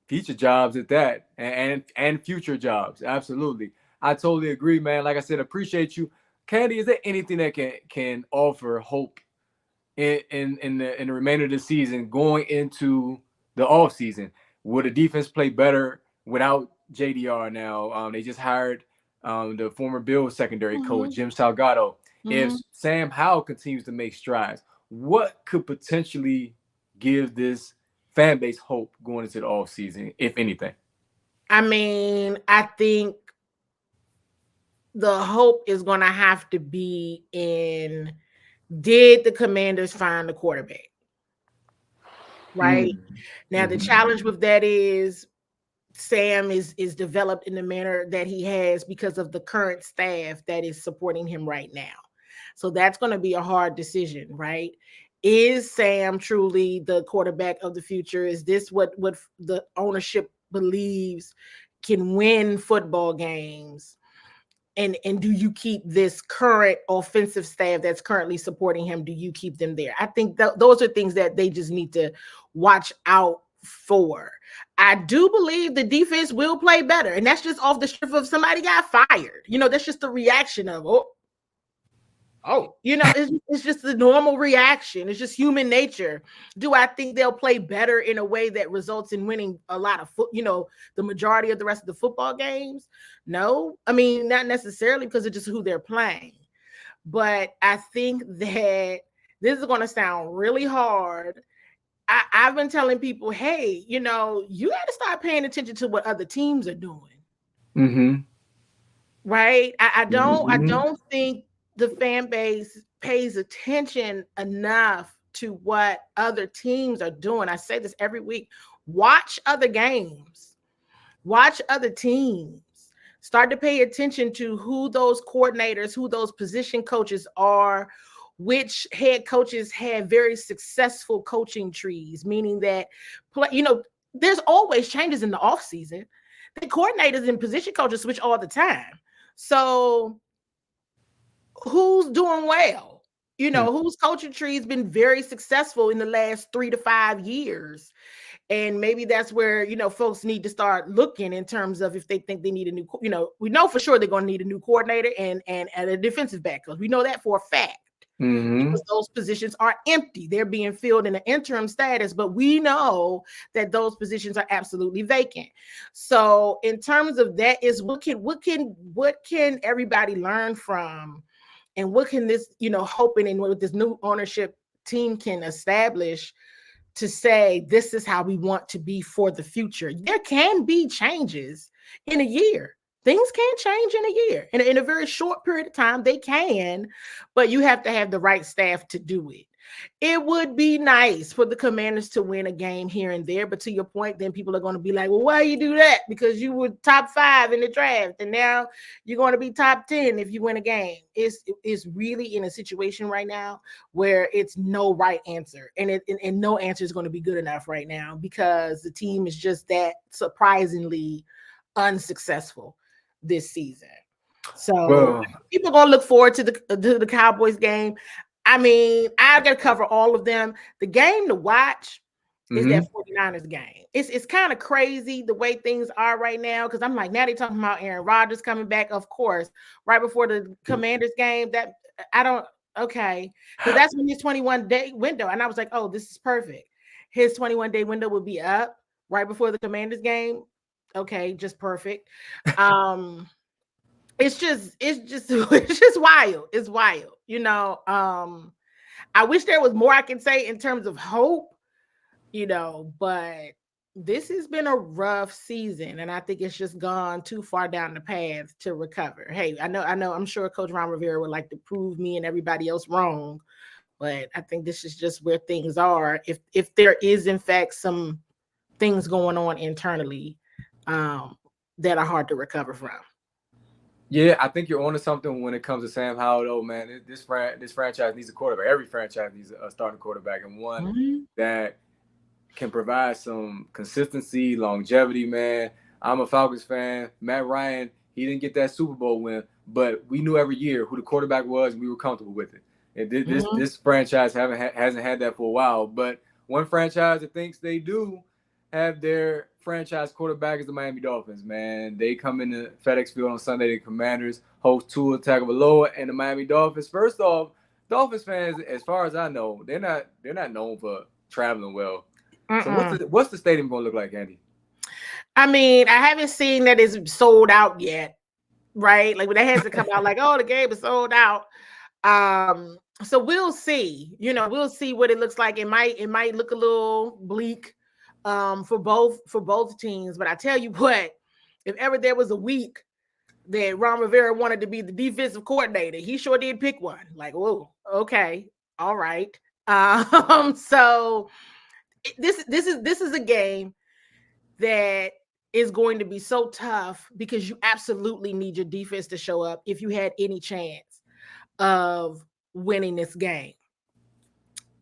future jobs at that, and future jobs. Absolutely. I totally agree, man. Like I said, appreciate you. Candi, is there anything that can offer hope in the remainder of the season going into the off season? Will the defense play better without JDR now? They just hired the former Bills secondary coach, Jim Salgado. If Sam Howell continues to make strides, what could potentially give this fan base hope going into the off season, if anything? I mean, I think the hope is going to have to be in, did the Commanders find the quarterback? Right? Now, the challenge with that is Sam is developed in the manner that he has because of the current staff that is supporting him right now. So that's going to be a hard decision, right? Is Sam truly the quarterback of the future? Is this what the ownership believes can win football games? And do you keep this current offensive staff that's currently supporting him? Do you keep them there? I think those are things that they just need to watch out for. I do believe the defense will play better, and that's just off the strength of somebody got fired. That's just the reaction of it's just the normal reaction. It's just human nature. Do I think they'll play better in a way that results in winning a lot of the majority of the rest of the football games? No, I mean, not necessarily, because of just who they're playing. But I think that this is going to sound really hard. I've been telling people, hey, you got to start paying attention to what other teams are doing. Right? I don't think the fan base pays attention enough to what other teams are doing. I say this every week. Watch other games. Watch other teams. Start to pay attention to who those coordinators, who those position coaches are, which head coaches have very successful coaching trees, meaning that, there's always changes in the offseason. The coordinators and position coaches switch all the time. So who's doing well? Whose coaching tree has been very successful in the last 3 to 5 years? And maybe that's where, folks need to start looking in terms of if they think they need a new, we know for sure they're going to need a new coordinator and a defensive back coach. We know that for a fact. Because those positions are empty. They're being filled in an interim status, but we know that those positions are absolutely vacant. So in terms of that, is what can everybody learn from, and what can this, hoping and what this new ownership team can establish to say, this is how we want to be for the future. There can be changes in a year. Things can change in a year. In a very short period of time, they can, but you have to have the right staff to do it. It would be nice for the Commanders to win a game here and there, but to your point, then people are going to be like, well, why you do that? Because you were top 5 in the draft, and now you're going to be top 10 if you win a game. It's really in a situation right now where it's no right answer, and no answer is going to be good enough right now because the team is just that surprisingly unsuccessful this season. So people are going to look forward to the Cowboys game. I mean, I've got to cover all of them. The game to watch is that 49ers game. It's kind of crazy the way things are right now, because I'm like, now they're talking about Aaron Rodgers coming back, of course, right before the Commanders game. That because that's when his 21-day window. And I was like, oh, this is perfect. His 21-day window will be up right before the Commanders game. Okay, just perfect. It's just wild. It's wild. I wish there was more I can say in terms of hope, but this has been a rough season, and I think it's just gone too far down the path to recover. Hey, I know, I'm sure Coach Ron Rivera would like to prove me and everybody else wrong, but I think this is just where things are. If there is, in fact, some things going on internally that are hard to recover from. Yeah, I think you're onto something when it comes to Sam Howell, though, man. This franchise needs a quarterback. Every franchise needs a starting quarterback, and one that can provide some consistency, longevity, man. I'm a Falcons fan. Matt Ryan, he didn't get that Super Bowl win, but we knew every year who the quarterback was, and we were comfortable with it. And this franchise hasn't had that for a while. But one franchise that thinks they do have their franchise quarterback as the Miami Dolphins, man. They come into FedEx Field on Sunday. The Commanders host Tua Tagovailoa and the Miami Dolphins. First off, Dolphins fans, as far as I know, they're not known for traveling well. So what's the stadium going to look like, Andy? I mean, I haven't seen that it's sold out yet, right? Like when that has to come out, like, oh, the game is sold out. So we'll see. We'll see what it looks like. It might look a little bleak for both teams. But I tell you what, if ever there was a week that Ron Rivera wanted to be the defensive coordinator, he sure did pick one. Like, whoa, okay, all right. So this is a game that is going to be so tough because you absolutely need your defense to show up if you had any chance of winning this game.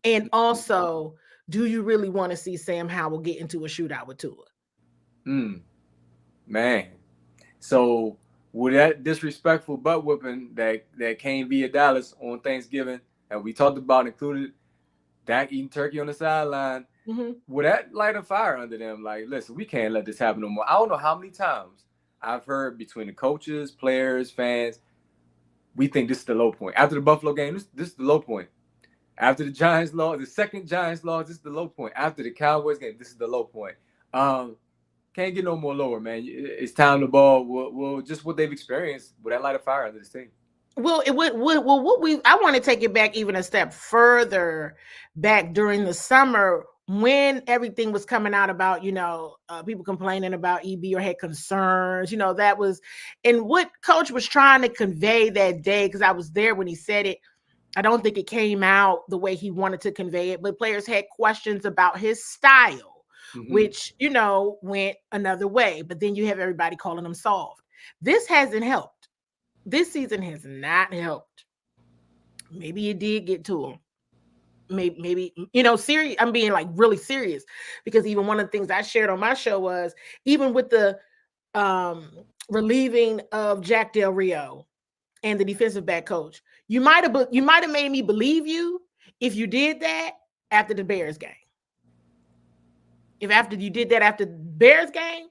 And also, do you really want to see Sam Howell get into a shootout with Tua? Man. So with that disrespectful butt whipping that came via Dallas on Thanksgiving, and we talked about included Dak eating turkey on the sideline, would that light a fire under them? Like, listen, we can't let this happen no more. I don't know how many times I've heard between the coaches, players, fans, we think this is the low point. After the Buffalo game, this is the low point. After the Giants loss, the second Giants loss, this is the low point. After the Cowboys game, this is the low point. Can't get no more lower, man. It's time to ball. Well, just what they've experienced, would that light a fire under this team? Well, I want to take it back even a step further back during the summer when everything was coming out about, people complaining about EB or had concerns, that was, and what Coach was trying to convey that day, because I was there when he said it. I don't think it came out the way he wanted to convey it, but players had questions about his style. Which, went another way. But then you have everybody calling him soft. This hasn't helped. This season has not helped. Maybe it did get to him. Maybe serious. I'm being like really serious because even one of the things I shared on my show was even with the relieving of Jack Del Rio and the defensive back coach, you might have made me believe you if you did that after the Bears game. If after you did that after the Bears game,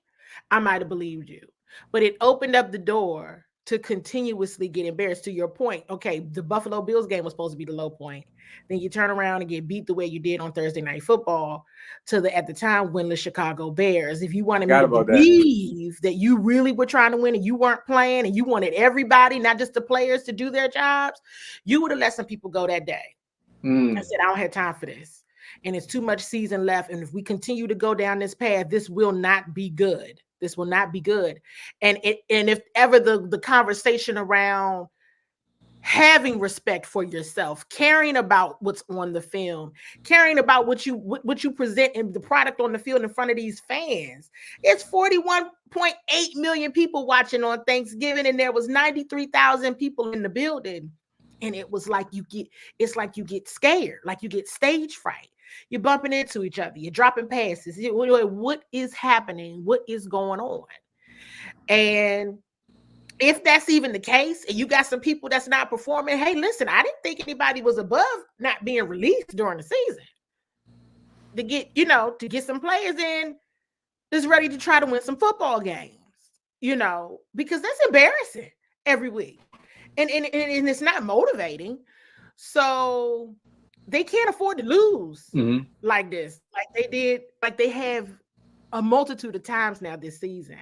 I might have believed you. But it opened up the door to continuously get embarrassed. To your point, okay, the Buffalo Bills game was supposed to be the low point. Then you turn around and get beat the way you did on Thursday Night Football to the, at the time, winless Chicago Bears. If you wanted me to believe that you really were trying to win and you weren't playing and you wanted everybody, not just the players, to do their jobs, you would have let some people go that day. I said, I don't have time for this. And it's too much season left. And if we continue to go down this path, this will not be good. This will not be good. And if ever the conversation around having respect for yourself, caring about what's on the film, caring about what you present in the product on the field in front of these fans. It's 41.8 million people watching on Thanksgiving, and there was 93,000 people in the building. And it was like you get scared, like you get stage fright. You're bumping into each other. You're dropping passes. What is happening? What is going on? And if that's even the case, and you got some people that's not performing, hey, listen, I didn't think anybody was above not being released during the season to get some players in that's ready to try to win some football games, because that's embarrassing every week. And it's not motivating. So they can't afford to lose like this, like they did, like they have a multitude of times now this season.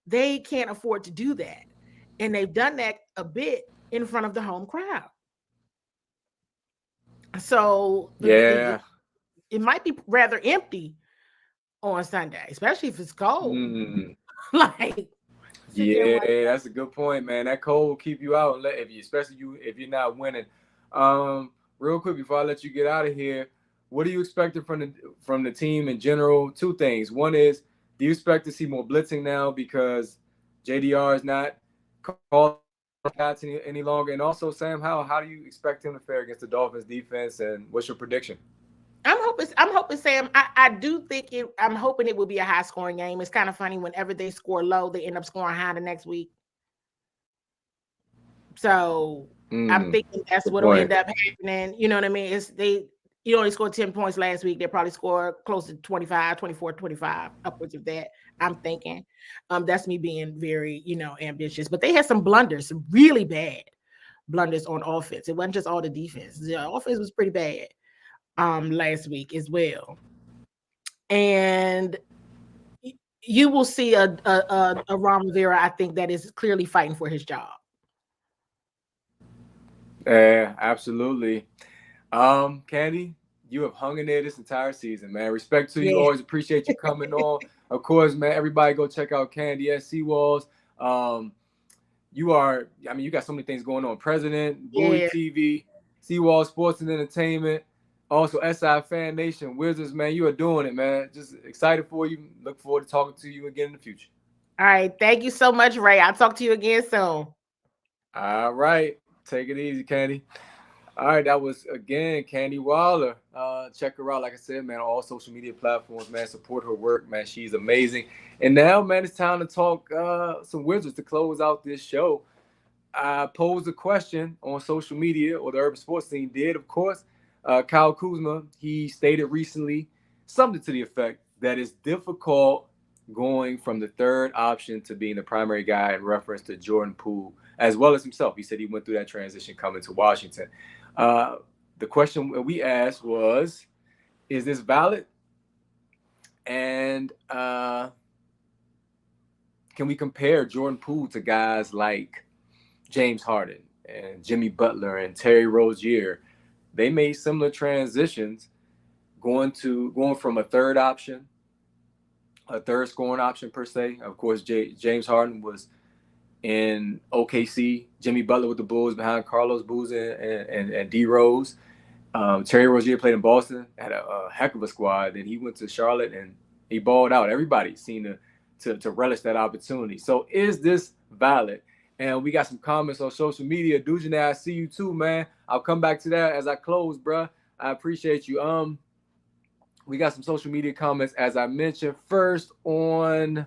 They can't afford to do that. And they've done that a bit in front of the home crowd. So it might be rather empty on Sunday, especially if it's cold. That's a good point, man. That cold will keep you out, especially if you're not winning. Real quick before I let you get out of here, what are you expecting from the team in general? Two things. One is, do you expect to see more blitzing now because JDR is not calling shots any longer? And also, Sam Howell, how do you expect him to fare against the Dolphins defense? And what's your prediction? I'm hoping, Sam. I do think I'm hoping it will be a high scoring game. It's kind of funny, whenever they score low, they end up scoring high the next week. So I'm thinking that's what will end up happening. You know what I mean? he only scored 10 points last week. They probably scored close to 25, 24, 25, upwards of that, I'm thinking. That's me being very, ambitious. But they had some blunders, some really bad blunders on offense. It wasn't just all the defense. The offense was pretty bad last week as well. And you will see a Ron Rivera, I think, that is clearly fighting for his job. Yeah, absolutely. Candi, you have hung in there this entire season, man. Respect to you. Always appreciate you coming on. Of course, man, everybody go check out Candi at Seawalls. You got so many things going on. President, Bowie TV, Seawall Sports and Entertainment, also SI Fan Nation, Wizards, man. You are doing it, man. Just excited for you. Look forward to talking to you again in the future. All right. Thank you so much, Ray. I'll talk to you again soon. All right. Take it easy, Candi. All right, that was, again, Candi Waller. Check her out, like I said, man, on all social media platforms, man. Support her work, man. She's amazing. And now, man, it's time to talk some Wizards to close out this show. I posed a question on social media, or the urban sports scene did, of course. Kyle Kuzma, he stated recently something to the effect that it's difficult going from the third option to being the primary guy in reference to Jordan Poole, as well as himself. He said he went through that transition coming to Washington. The question we asked was, is this valid? And can we compare Jordan Poole to guys like James Harden and Jimmy Butler and Terry Rozier? They made similar transitions going from a third option, a third scoring option per se. Of course, James Harden was in OKC, Jimmy Butler with the Bulls behind Carlos Boozer and D Rose. Terry Rozier played in Boston, had a heck of a squad. Then he went to Charlotte and he balled out. Everybody seemed to relish that opportunity. So is this valid? And we got some comments on social media. Dujane, I see you too, man. I'll come back to that as I close, bruh. I appreciate you. We got some social media comments, as I mentioned. First on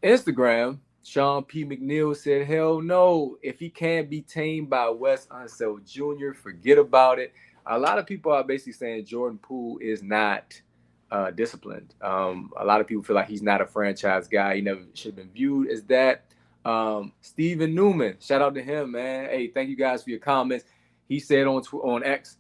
Instagram, Sean P. McNeil said, hell no. If he can't be tamed by Wes Unseld Jr., forget about it. A lot of people are basically saying Jordan Poole is not disciplined. A lot of people feel like he's not a franchise guy. He never should have been viewed as that. Steven Newman, shout out to him, man. Hey, thank you guys for your comments. He said on X,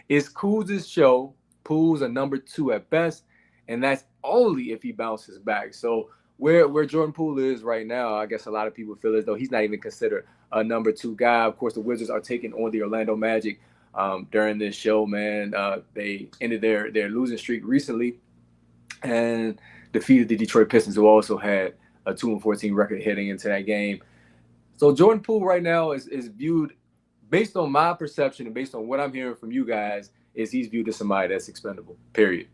it's Kuz's show. Poole's a number 2 at best, and that's only if he bounces back. So where Jordan Poole is right now, I guess a lot of people feel as though he's not even considered a number 2 guy. Of course, the Wizards are taking on the Orlando Magic during this show, man. They ended their losing streak recently and defeated the Detroit Pistons, who also had a 2-14 record heading into that game. So Jordan Poole right now is viewed, based on my perception and based on what I'm hearing from you guys, is he's viewed as somebody that's expendable, period.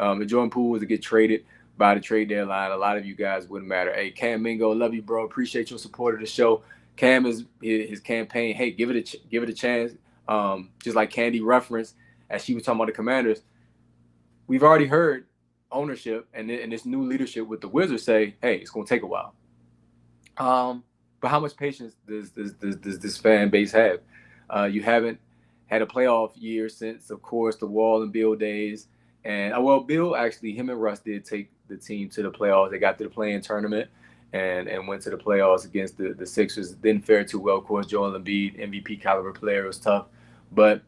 If Jordan Poole was to get traded by the trade deadline, a lot of you guys wouldn't matter. Hey, Cam Mingo, love you, bro. Appreciate your support of the show. Cam is his campaign. Hey, give it a chance. Just like Candi referenced, as she was talking about the Commanders, we've already heard ownership and this new leadership with the Wizards say, hey, it's going to take a while. But how much patience does this fan base have? You haven't had a playoff year since, of course, the Wall and Bill days. And, Bill, actually, him and Russ did take the team to the playoffs. They got to the play-in tournament and went to the playoffs against the Sixers. Didn't fare too well, of course. Joel Embiid, MVP caliber player, was tough. But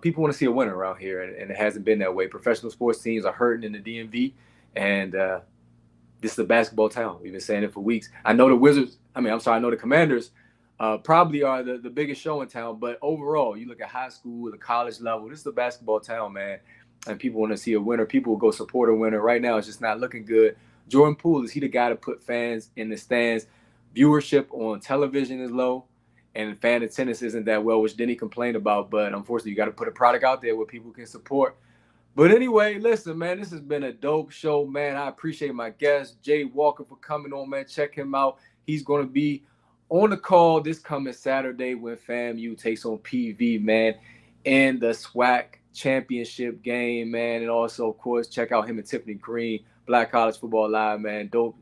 people want to see a winner around here, and it hasn't been that way. Professional sports teams are hurting in the DMV, and this is a basketball town. We've been saying it for weeks. I know the Commanders probably are the biggest show in town, but overall, you look at high school, the college level, this is a basketball town, man, and people want to see a winner. People will go support a winner. Right now, it's just not looking good. Jordan Poole, is he the guy to put fans in the stands? Viewership on television is low, and fan attendance isn't that well, which Denny complained about, but unfortunately, you got to put a product out there where people can support. But anyway, listen, man, this has been a dope show, man. I appreciate my guest, Jay Walker, for coming on, man. Check him out. He's going to be on the call this coming Saturday when FAMU takes on PV, man, in the SWAC championship game, man. And also, of course, check out him and Tiffany Green, Black College Football Live, man. Dope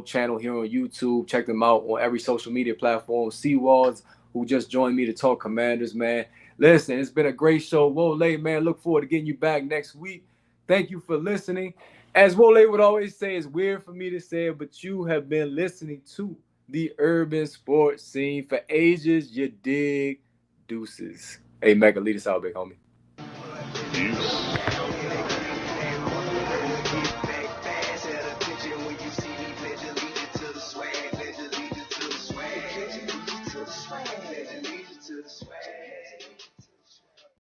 channel here on YouTube. Check them out on every social media platform. Seawalls, who just joined me to talk Commanders, man. Listen, it's been a great show. Wole, man, look forward to getting you back next week. Thank you for listening. As Wole would always say, it's weird for me to say it, but you have been listening to the Urban Sports Scene for ages. You dig. Deuces. Hey, Mega, lead us out, big homie. Peace.